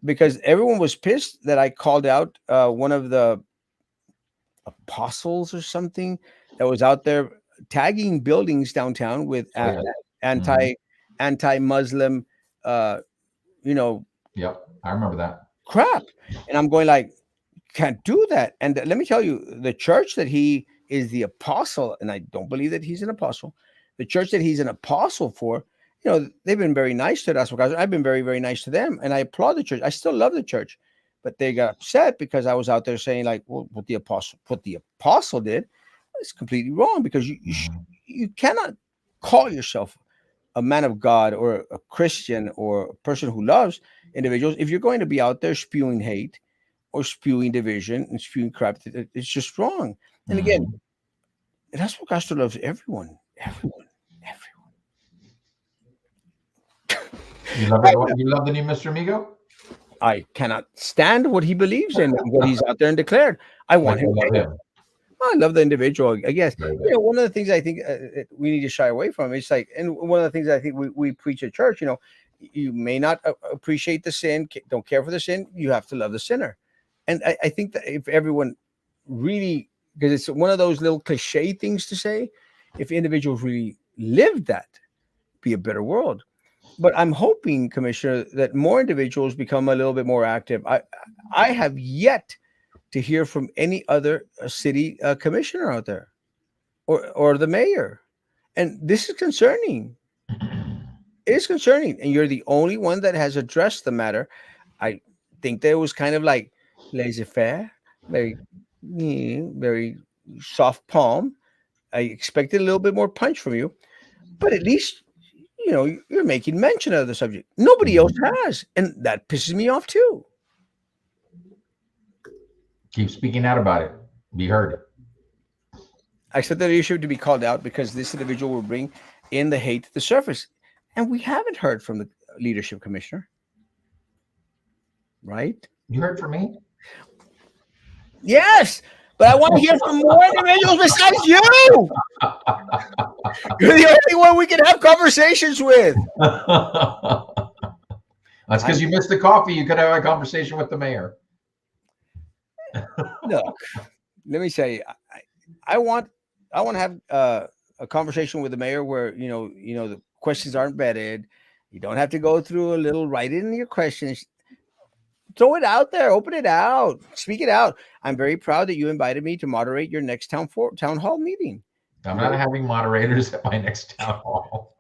because everyone was pissed that I called out one of the apostles or something that was out there tagging buildings downtown with Oh, yeah. anti anti Muslim, uh, you know, Yep. I remember that. crap. And I'm going like, can't do that. And let me tell you, the church that he is the apostle, and I don't believe that he's an apostle, the church that he's an apostle for, they've been very nice to us. I've been very, very nice to them. And I applaud the church. I still love the church. But they got upset because I was out there saying, like, well, what the apostle did is completely wrong, because you cannot call yourself a man of God or a Christian or a person who loves individuals if you're going to be out there spewing hate or spewing division and spewing crap. It's just wrong. And again, that's what Castro loves everyone. You love it? You love the new Mr. Amigo? I cannot stand what he believes in and what he's out there and declared. I want him. I love the individual. I guess one of the things I think we need to shy away from is like, and one of the things I think we preach at church. You may not appreciate the sin, don't care for the sin. You have to love the sinner, and I think that if everyone really, because it's one of those little cliche things to say, if individuals really lived that, be a better world. But I'm hoping, Commissioner, that more individuals become a little bit more active. I have yet to hear from any other city commissioner out there, or the mayor, and this is concerning. It is concerning, and you're the only one that has addressed the matter. I think that it was kind of like laissez-faire, very, very soft palm. I expected a little bit more punch from you, but at least you're making mention of the subject. Nobody else has, and that pisses me off too. Keep speaking out about it. Be heard. I expect that issue to be called out because this individual will bring in the hate to the surface, and we haven't heard from the leadership, Commissioner. Right? You heard from me? Yes, but I want to hear from more individuals besides you. You're the only one we can have conversations with. That's because you missed the coffee. You could have a conversation with the mayor. Look, let me say, I want to have a conversation with the mayor where the questions aren't vetted. You don't have to go through a little write in your questions. Throw it out there, open it out, speak it out. I'm very proud that you invited me to moderate your next town hall meeting. I'm not having moderators at my next town hall.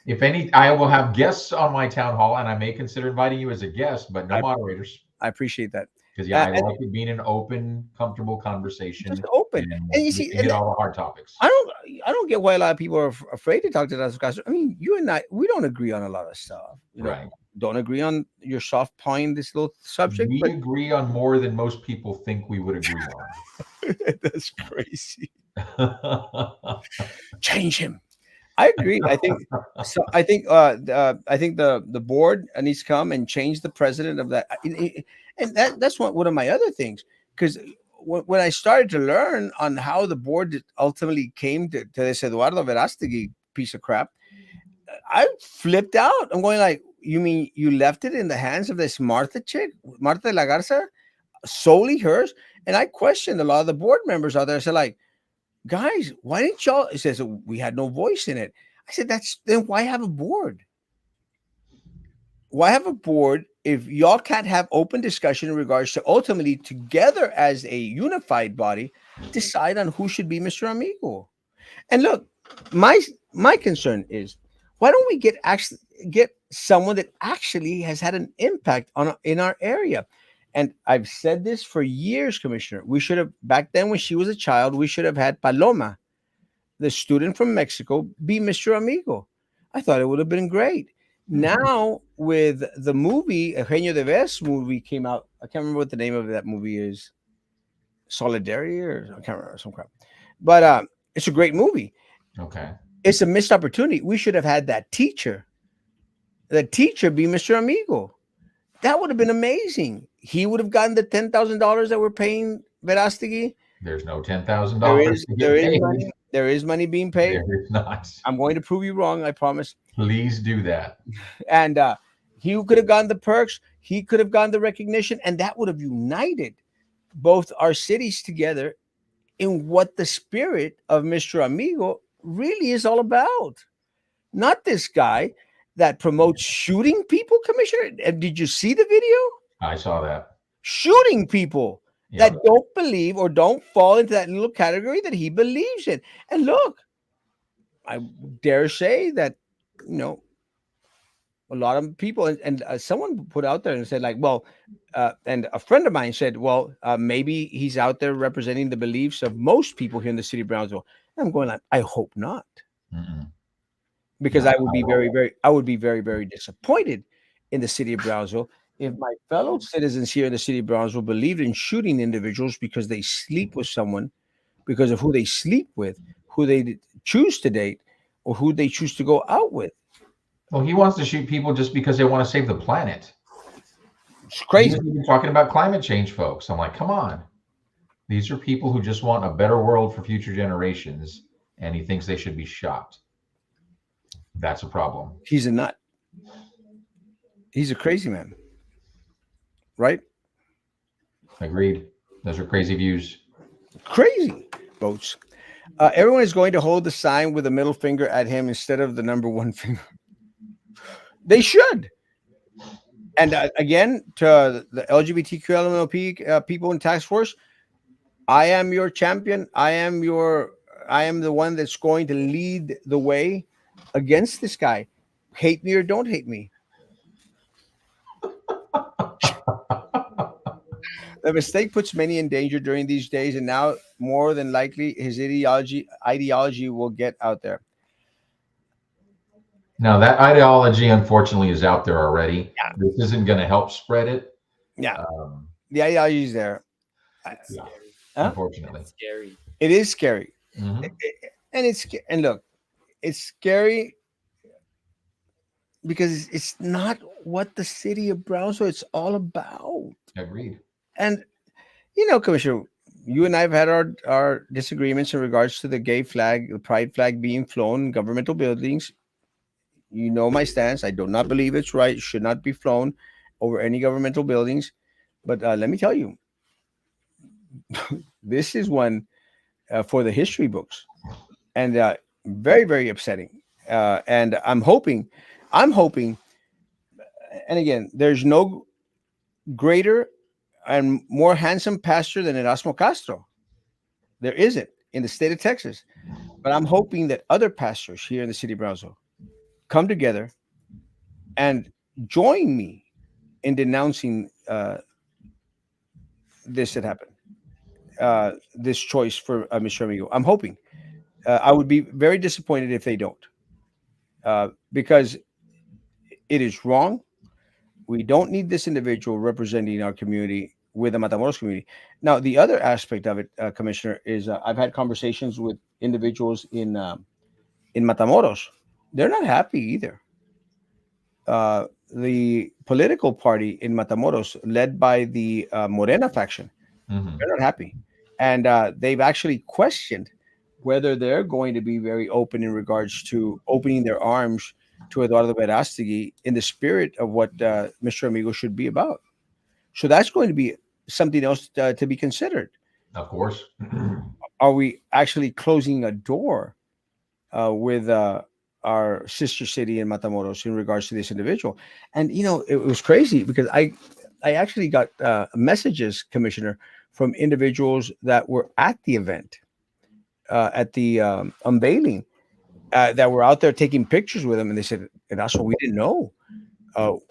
If any, I will have guests on my town hall, and I may consider inviting you as a guest, but no moderators. I appreciate that. Because I like it being an open, comfortable conversation. Just open, and you see, get all the hard topics. I don't get why a lot of people are afraid to talk to us. I mean, you and I, we don't agree on a lot of stuff. Right. Don't agree on your soft pawing this little subject. We agree on more than most people think we would agree on. That's crazy. Change him. I agree. I think so. I think the board needs to come and change the president of that, and that's one of my other things. Because when I started to learn on how the board ultimately came to this Eduardo Verástegui piece of crap, I flipped out. I'm going like, you mean you left it in the hands of this Martha chick, Martha de la Garza, solely hers? And I questioned a lot of the board members out there. I said, like, guys, why didn't y'all? It says we had no voice in it. I said, then why have a board? Why have a board if y'all can't have open discussion in regards to ultimately together as a unified body decide on who should be Mr. Amigo? And look, my concern is, why don't we get someone that actually has had an impact in our area? And I've said this for years, Commissioner. We should have, back then when she was a child, we should have had Paloma, the student from Mexico, be Mr. Amigo. I thought it would have been great. Now, with the movie, Eugenio Derbez movie came out. I can't remember what the name of that movie is. Solidarity, or I can't remember, some crap. But it's a great movie. Okay. It's a missed opportunity. We should have had that teacher be Mr. Amigo. That would have been amazing. He would have gotten the $10,000 that we're paying Verastigi. There's no $10,000 There is to there get is paid. money. There is money being paid. There is not. I'm going to prove you wrong. I promise. Please do that. And he could have gotten the perks. He could have gotten the recognition, and that would have united both our cities together in what the spirit of Mr. Amigo really is all about. Not this guy that promotes shooting people, Commissioner. And did you see the video? I saw that. Shooting people Yeah. that don't believe or don't fall into that little category that he believes in. And look, I dare say that, you know, a lot of people, and someone put out there and said, like, well, and a friend of mine said, well, maybe he's out there representing the beliefs of most people here in the city of Brownsville. And I'm going like, I hope not, Mm-mm. because No, I would be I would be very, very disappointed in the city of Brownsville if my fellow citizens here in the city of Brownsville believed in shooting individuals because they sleep with someone, because of who they sleep with, who they choose to date, or who they choose to go out with. Well, he wants to shoot people just because they want to save the planet. It's He crazy. was even talking about climate change, folks. I'm like, come on. These are people who just want a better world for future generations, and he thinks they should be shot. That's a problem. He's a nut. He's a crazy man. Right? Agreed. Those are crazy views. Crazy, boats. Everyone is going to hold the sign with a middle finger at him instead of the number one finger. They should. And again, to the LGBTQ LMNOP people in task force, I am your champion. I am the one that's going to lead the way against this guy. Hate me or don't hate me. The mistake puts many in danger during these days, and now more than likely his ideology will get out there. Now, that ideology, unfortunately, is out there already. Yeah. This isn't going to help spread it. Yeah, the ideology is there. Yeah, Huh? unfortunately. Scary. It is scary, Mhm. and look, it's scary because it's not what the city of Brownsville it's all about. Agreed. And you know, Commissioner, you and I have had our disagreements in regards to the gay flag, the pride flag being flown in governmental buildings. You know my stance. I do not believe it's right. It should not be flown over any governmental buildings. But let me tell you, this is one for the history books, and very, very upsetting. And I'm hoping, and again, there's no greater and more handsome pastor than Erasmo Castro. There isn't in the state of Texas. But I'm hoping that other pastors here in the city of Brownsville come together and join me in denouncing this that happened, this choice for Mr. Amigo. I'm hoping. I would be very disappointed if they don't, because it is wrong. We don't need this individual representing our community with the Matamoros community. Now, the other aspect of it, Commissioner, is I've had conversations with individuals in Matamoros. They're not happy either. The political party in Matamoros, led by the Morena faction, Mhm. they're not happy, and they've actually questioned whether they're going to be very open in regards to opening their arms to Eduardo Verástegui in the spirit of what Mr. Amigo should be about. So that's going to be something else to be considered. Of course. Are we actually closing a door with our sister city in Matamoros in regards to this individual? And you know, it was crazy because I actually got messages, Commissioner, from individuals that were at the event, at the unveiling, that were out there taking pictures with him, and they said, "And that's what we didn't know.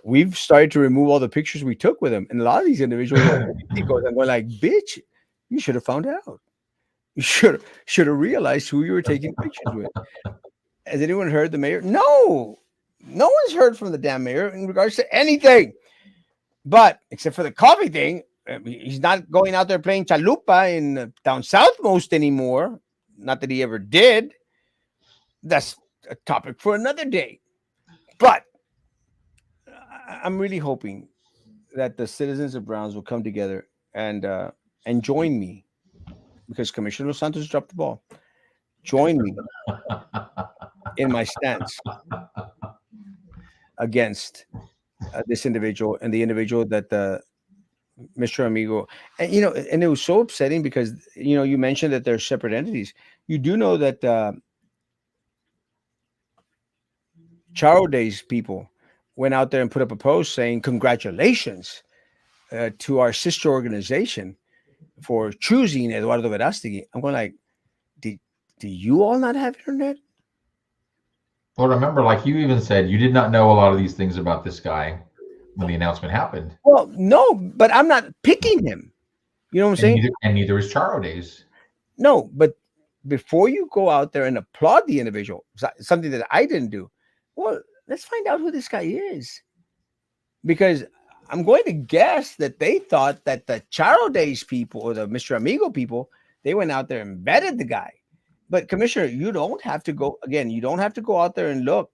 we've started to remove all the pictures we took with him, and a lot of these individuals are politicos. I'm going like, bitch, you should have found out. You should have realized who you were taking pictures with. Has anyone heard the mayor? No, no one's heard from the damn mayor in regards to anything. But except for the coffee thing, he's not going out there playing chalupa in down south most anymore. Not that he ever did. That's a topic for another day. But I'm really hoping that the citizens of Browns will come together and join me because Commissioner Los Santos dropped the ball. Join me in my stance against this individual and the individual that Mr. Amigo, and and it was so upsetting because you mentioned that they're separate entities. You do know that Charo Days people went out there and put up a post saying congratulations to our sister organization for choosing Eduardo Verástegui. I'm going like, do you all not have internet? Well, remember, like you even said, you did not know a lot of these things about this guy when the announcement happened. Well, no, but I'm not picking him. You know what I'm saying? And neither is Charo Days. No, but before you go out there and applaud the individual, something that I didn't do, well, let's find out who this guy is. Because I'm going to guess that they thought that the Charo Days people or the Mr. Amigo people, they went out there and vetted the guy. But Commissioner, you don't have to go again. You don't have to go out there and look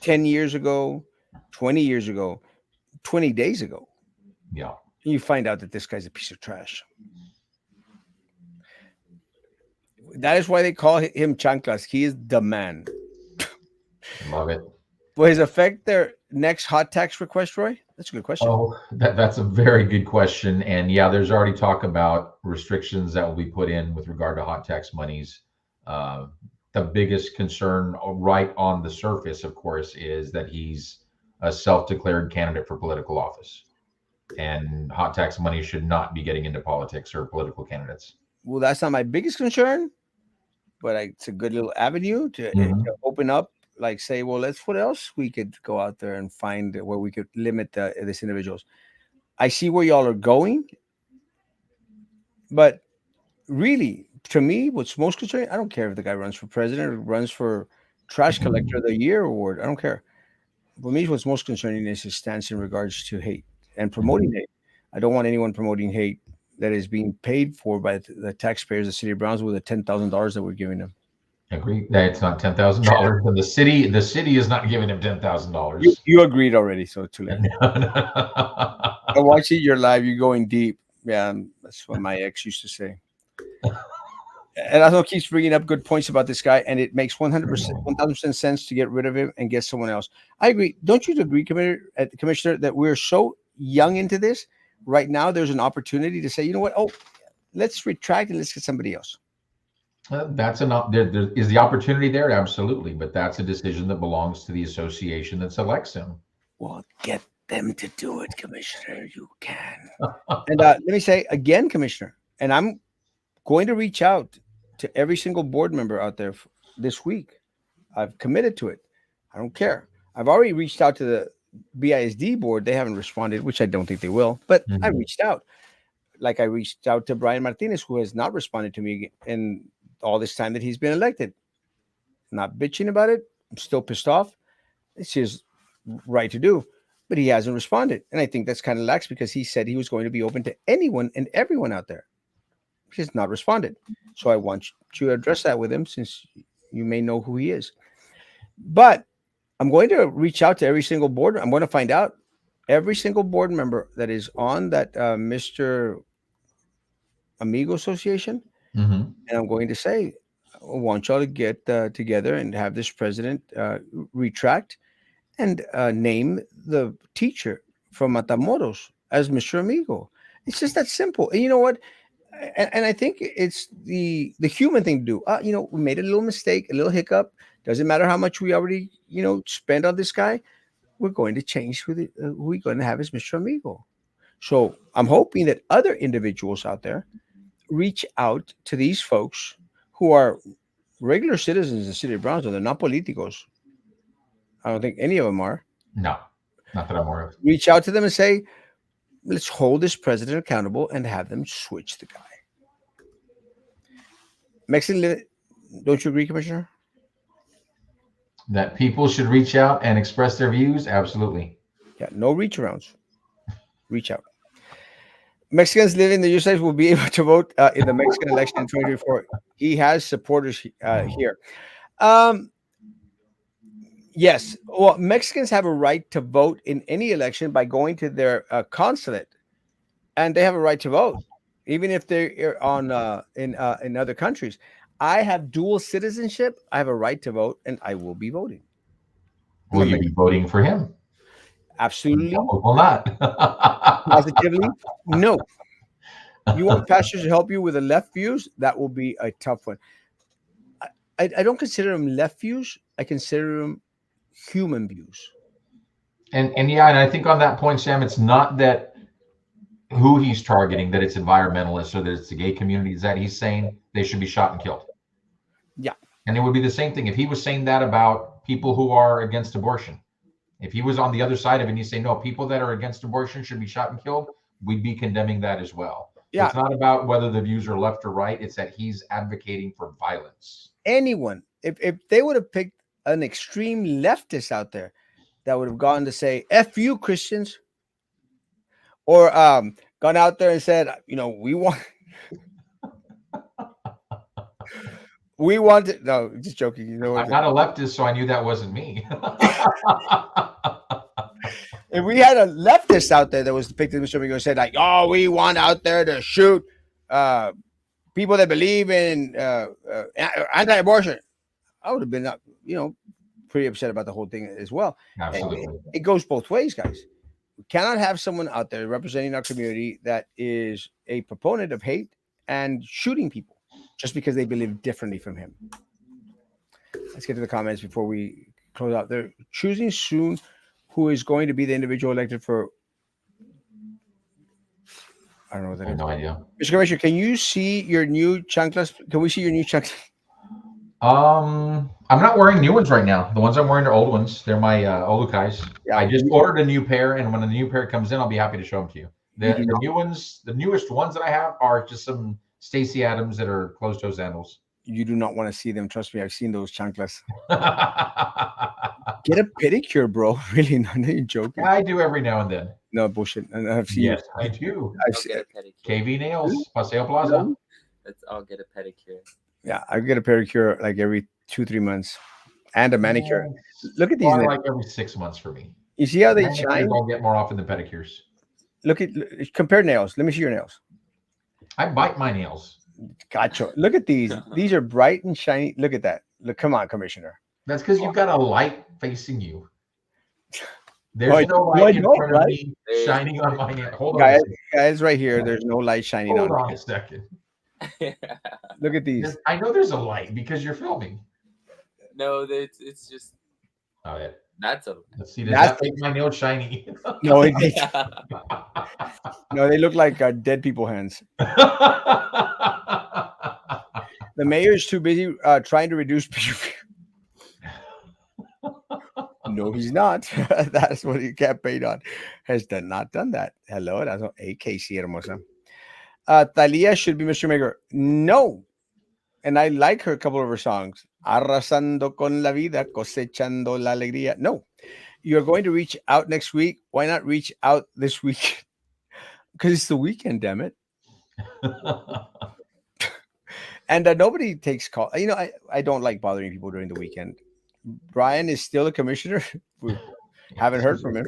10 years ago, 20 years ago, 20 days ago. Yeah. You find out that this guy's a piece of trash. That is why they call him Chanclas. He is the man. Love it. Will his affect their next hot tax request, Roy? That's a good question. Oh, that's a very good question. And yeah, there's already talk about restrictions that will be put in with regard to hot tax monies. The biggest concern right on the surface, of course, is that he's a self-declared candidate for political office. And hot tax money should not be getting into politics or political candidates. Well, that's not my biggest concern, but it's a good little avenue to open up. Like say, well, what else we could go out there and find where we could limit these individuals. I see where y'all are going, but really, to me, what's most concerning, I don't care if the guy runs for president or runs for trash collector of the year award. I don't care. For me, what's most concerning is his stance in regards to hate and promoting hate. I don't want anyone promoting hate that is being paid for by the taxpayers of the city of Brownsville with the $10,000 that we're giving them. Agree that it's not $10,000, and the city is not giving him $10,000. You agreed already, so too late. I watch it. You're live. You're going deep. Yeah, that's what my ex used to say. And Erasmo keeps bringing up good points about this guy, and it makes 100%, 1,000% sense to get rid of him and get someone else. I agree. Don't you agree, Commissioner, that we're so young into this right now? There's an opportunity to say, you know what? Oh, let's retract and let's get somebody else. There is the opportunity there, absolutely, but that's a decision that belongs to the association that selects him. Well, get them to do it, Commissioner. You can. And let me say again, Commissioner, and I'm going to reach out to every single board member out there this week. I've committed to it. I don't care. I've already reached out to the BISD board. They haven't responded, which I don't think they will, but I reached out. Like I reached out to Brian Martinez, who has not responded to me in all this time that he's been elected. Not bitching about it. I'm still pissed off. It's his right to do, but he hasn't responded. And I think that's kind of lax because he said he was going to be open to anyone and everyone out there. He has not responded. So I want you to address that with him since you may know who he is. But I'm going to reach out to every single board. I'm going to find out every single board member that is on that Mr. Amigo Association. And I'm going to say, I want y'all to get together and have this president retract and name the teacher from Matamoros as Mr. Amigo. It's just that simple. And you know what? And I think it's the human thing to do. We made a little mistake, a little hiccup. Doesn't matter how much we already, spend on this guy. We're going to change who we're going to have as Mr. Amigo. So I'm hoping that other individuals out there reach out to these folks who are regular citizens in the city of Brownsville. They're not politicos. I don't think any of them are. No, not that I'm aware of. Reach out to them and say, let's hold this president accountable and have them switch the guy. Mexican, don't you agree, Commissioner? That people should reach out and express their views. Absolutely. Yeah, no reach arounds. Reach out. Mexicans living in the U.S. will be able to vote in the Mexican election in 2024. He has supporters here. Um, yes. Well, Mexicans have a right to vote in any election by going to their consulate, and they have a right to vote, even if they're on in other countries. I have dual citizenship. I have a right to vote, and I will be voting. Will you be voting for him? Absolutely, No, will not. positively, no. You want pastors to help you with the left views? That will be a tough one. I don't consider them left views. I consider them human views. And yeah, and I think on that point, Sam, it's not that who he's targeting, that it's environmentalists or that it's the gay community, is that he's saying they should be shot and killed. Yeah. And it would be the same thing if he was saying that about people who are against abortion. If he was on the other side of it and he's saying, no, people that are against abortion should be shot and killed, we'd be condemning that as well. So Yeah. it's not about whether the views are left or right. It's that he's advocating for violence. Anyone, if they would have picked an extreme leftist out there that would have gone to say, F you, Christians, or gone out there and said, we want. We want it. No, just joking. You know, I'm not a leftist, so I knew that wasn't me. If we had a leftist out there that was depicted in Mr. Amigo and said, like, oh, we want out there to shoot people that believe in anti-abortion, I would have been, pretty upset about the whole thing as well. Absolutely. It goes both ways, guys. We cannot have someone out there representing our community that is a proponent of hate and shooting people just because they believe differently from him. Let's get to the comments before we close out. They're choosing soon who is going to be the individual elected for. I don't know what that I have is. no idea. Mr. Commissioner, can you see your new chanclas? Can we see your new chanclas? I'm not wearing new ones right now. The ones I'm wearing are old ones. They're my Olukais. Yeah. I just ordered a new pair, and when the new pair comes in, I'll be happy to show them to you. You do The not. new ones, the newest ones that I have are just some Stacy Adams that are closed-toe sandals. You do not want to see them. Trust me, I've seen those chanclas. Get a pedicure, bro. Really, not even joking. I do every now and then. No bullshit. And I've seen. Yes, I do. I've I'll seen. get a pedicure. KV Nails, Paseo Plaza. I'll get a pedicure. Yeah, I get a pedicure like every 2-3 months, and a manicure. Look at these. Well, nails. like every 6 months for me. You see how they Manicures shine? I'll get more often than pedicures. Compare nails. Let me see your nails. I bite my nails. Gotcha. Look at these. These are bright and shiny. Look at that. Look, come on, Commissioner. That's because you've got a light facing you. There's Well, no well, I light in know, front of me shining on my nail. Hold on. a Guys, second. guys, right here. There's no light shining Hold on. on a second. Look at these. I know there's a light because you're filming. No, it's just Oh, yeah. that's a. Let's see. Does That's- that make my nail shiny? No, no, they look like dead people hands. The mayor is too busy trying to reduce. No, he's not. That's what he campaigned on. Has not done that. Hello, that's a Casey hermosa. Thalia should be Mr. Maker. No, and I like her a couple of her songs. Arrasando con la vida, cosechando la alegría. No, you're going to reach out next week. Why not reach out this week? Because it's the weekend, damn it. And nobody takes call. I don't like bothering people during the weekend. Brian is still a commissioner. We haven't heard from him,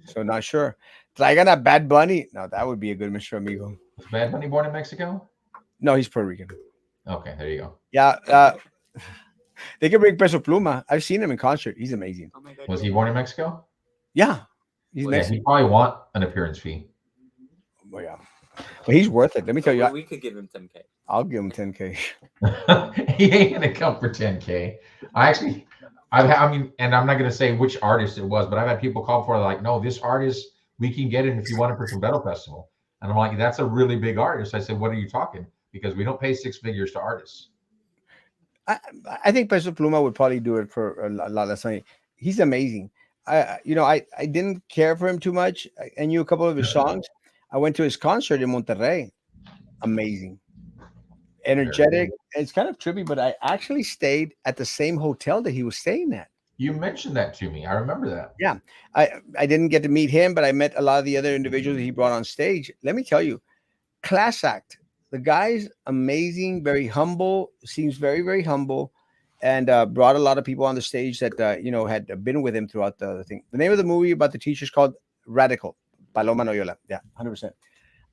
so not sure. Traigan a Bad Bunny. No, that would be a good Mr. Amigo. Was Bad Bunny born in Mexico? No, he's Puerto Rican. Okay, there you go. Yeah, they can bring Peso Pluma. I've seen him in concert. He's amazing. Oh my God. Was he born in Mexico? Yeah, he's Yeah, Mexican. he probably want an appearance fee. Oh, yeah, but he's worth it. Let me tell you, We could give him 10K. I'll give him 10K. He ain't gonna come for 10K. I mean, and I'm not gonna say which artist it was, but I've had people call for like, no, this artist, we can get him if you want him for some Battle Festival. And I'm like, that's a really big artist. I said, what are you talking? Because we don't pay 6 figures to artists. I think Peso Pluma would probably do it for a lot less money. He's amazing. I didn't care for him too much. I knew a couple of his songs. I went to his concert in Monterrey. Amazing, Very energetic. good. It's kind of trippy, but I actually stayed at the same hotel that he was staying at. You mentioned that to me. I remember that. Yeah, I didn't get to meet him, but I met a lot of the other individuals that he brought on stage. Let me tell you, class act. The guy's amazing, very humble, seems very, very humble, and brought a lot of people on the stage that had been with him throughout the thing. The name of the movie about the teacher is called Radical. Paloma Noyola. Yeah, 100%.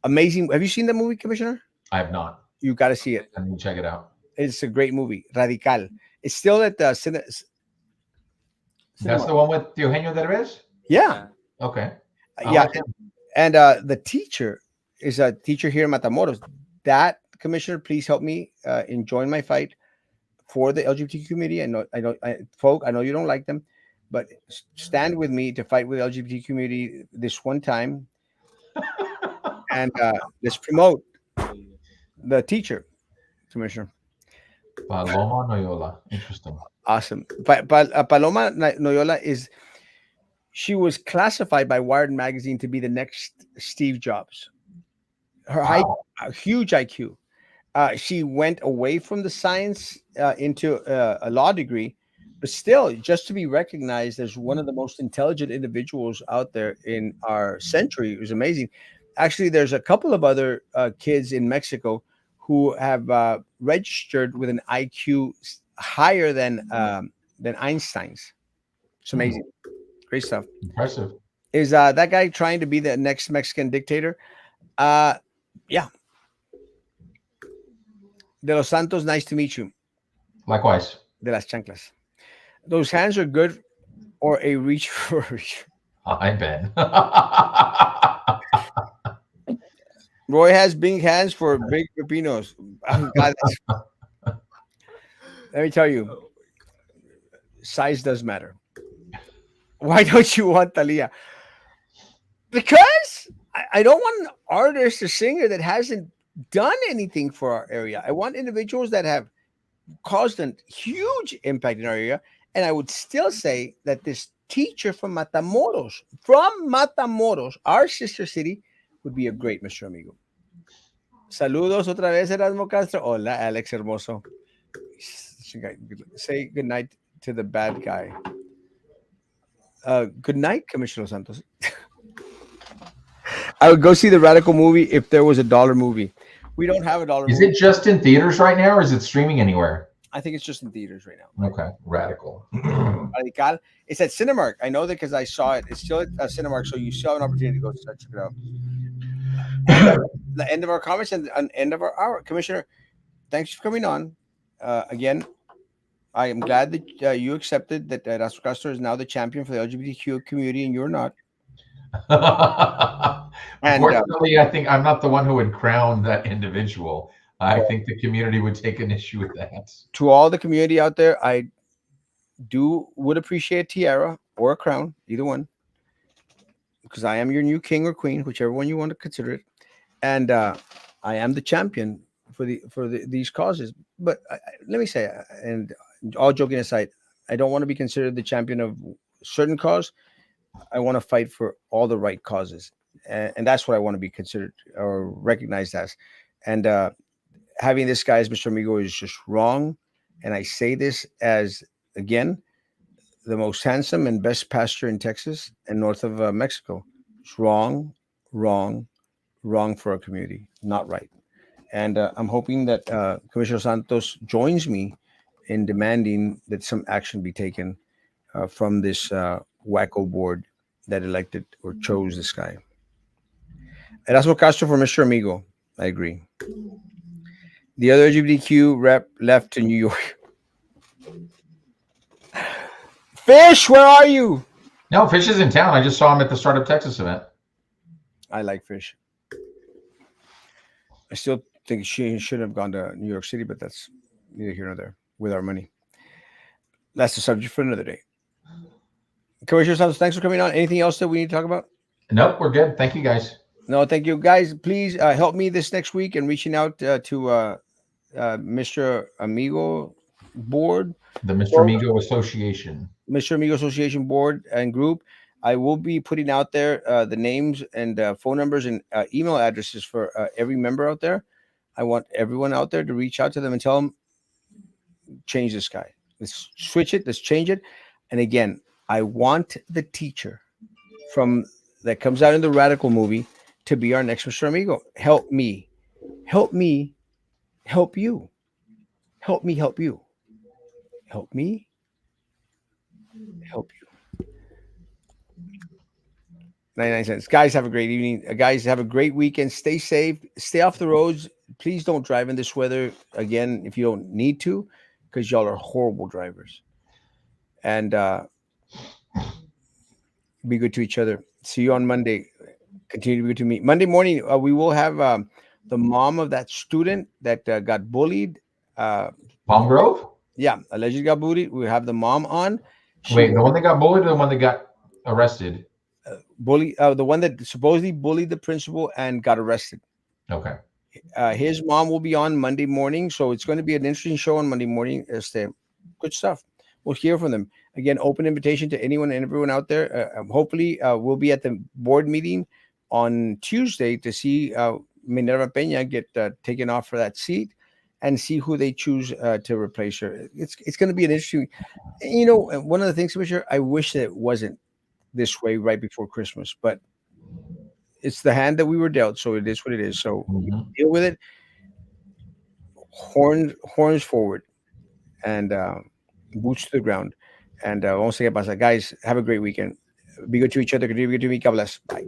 Amazing. Have you seen the movie, Commissioner? I have not. You got to see it. I need to check it out. It's a great movie. Radical. It's still at the That's cinema. the one with Eugenio Derbez? Yeah, Okay. I yeah. like him. And the teacher is a teacher here in Matamoros. That commissioner, please help me join my fight for the LGBT community. Folk, I know you don't like them, but stand with me to fight with the LGBT community this one time, and let's promote the teacher, commissioner. Paloma Noyola. Interesting. Awesome. But Paloma Noyola she was classified by Wired magazine to be the next Steve Jobs. Her height, Wow. a huge IQ. She went away from the science into a law degree, but still, just to be recognized as one of the most intelligent individuals out there in our century was amazing. Actually, there's a couple of other kids in Mexico who have registered with an IQ higher than Einstein's. It's amazing, great stuff. Impressive. Is that guy trying to be the next Mexican dictator? Yeah. De los Santos, nice to meet you. Likewise. De las chanclas. Those hands are good or a reach for. Hi, Ben. Roy has big hands for big pepinos. Oh, God, let me tell you, size does matter. Why don't you want Talia? Because I don't want an artist or singer that hasn't done anything for our area. I want individuals that have caused a huge impact in our area. And I would still say that this teacher from Matamoros, our sister city, would be a great Mr. Amigo. Saludos otra vez, Erasmo Castro. Hola, Alex Hermoso. Say good night to the bad guy. Good night, Commissioner Santos. I would go see the Radical movie if there was a dollar movie. We don't have a dollar Is movie. it just in theaters right now, or is it streaming anywhere? I think it's just in theaters right now. Okay, Radical. Radical. It's at Cinemark. I know that because I saw it. It's still at Cinemark, so you still have an opportunity to go check it out. And the end of our comments and the end of our hour. Commissioner, thanks for coming on. Again, I am glad that you accepted that Erasmo Castro is now the champion for the LGBTQ community, and you're not. And Unfortunately, I think I'm not the one who would crown that individual. I think the community would take an issue with that. to all the community out there, I would appreciate a tiara or a crown, either one, because I am your new king or queen, whichever one you want to consider it, and I am the champion for these causes. But let me say, and all joking aside, I don't want to be considered the champion of certain cause. I want to fight for all the right causes, and that's what I want to be considered or recognized as. And having this guy as Mr. Amigo is just wrong. And I say this as, again, the most handsome and best pastor in Texas and north of Mexico. It's wrong, wrong, wrong for our community. Not right. And I'm hoping that Commissioner Santos joins me in demanding that some action be taken from this wacko board that elected or chose this guy. Erasmo Castro for Mr. Amigo. I agree. The other LGBTQ rep left to New York. Fish, where are you? No, Fish is in town. I just saw him at the Startup Texas event. I like Fish. I still think she should have gone to New York City, but that's neither here nor there with our money. That's the subject for another day. Commissioner Santos, thanks for coming on. Anything else that we need to talk about? Nope, we're good. Thank you, guys. No, thank you. Guys, please help me this next week in reaching out to Mr. Amigo board. The Mr. Amigo Association. Mr. Amigo Association board and group. I will be putting out there the names and phone numbers and email addresses for every member out there. I want everyone out there to reach out to them and tell them, change this guy. Let's switch it. Let's change it. And again, I want the teacher from that comes out in the Radical movie to be our next Mr. Amigo. Help me. Help me. Help you. Help me. Help you. Help me. Help you. 99 cents. Guys, have a great evening. Guys, have a great weekend. Stay safe. Stay off the roads. Please don't drive in this weather again if you don't need to, because y'all are horrible drivers. And be good to each other. See you on Monday. Continue to be good to me. Monday morning, we will have the mom of that student that got bullied. Palm Grove? Yeah, allegedly got bullied. We have the mom on. Wait, the one that got bullied or the one that got arrested? The one that supposedly bullied the principal and got arrested. Okay. His mom will be on Monday morning, so it's going to be an interesting show on Monday morning. Good stuff. We'll hear from them again. Open invitation to anyone and everyone out there. Hopefully, we'll be at the board meeting on Tuesday to see Minerva Peña get taken off for that seat and see who they choose to replace her. It's going to be an interesting. One of the things, Commissioner, I wish that it wasn't this way right before Christmas, but it's the hand that we were dealt, so it is what it is. So deal with it. Horns forward, and boots to the ground. And once again, guys, have a great weekend. Be good to each other. Continue to be good to me. God bless. Bye.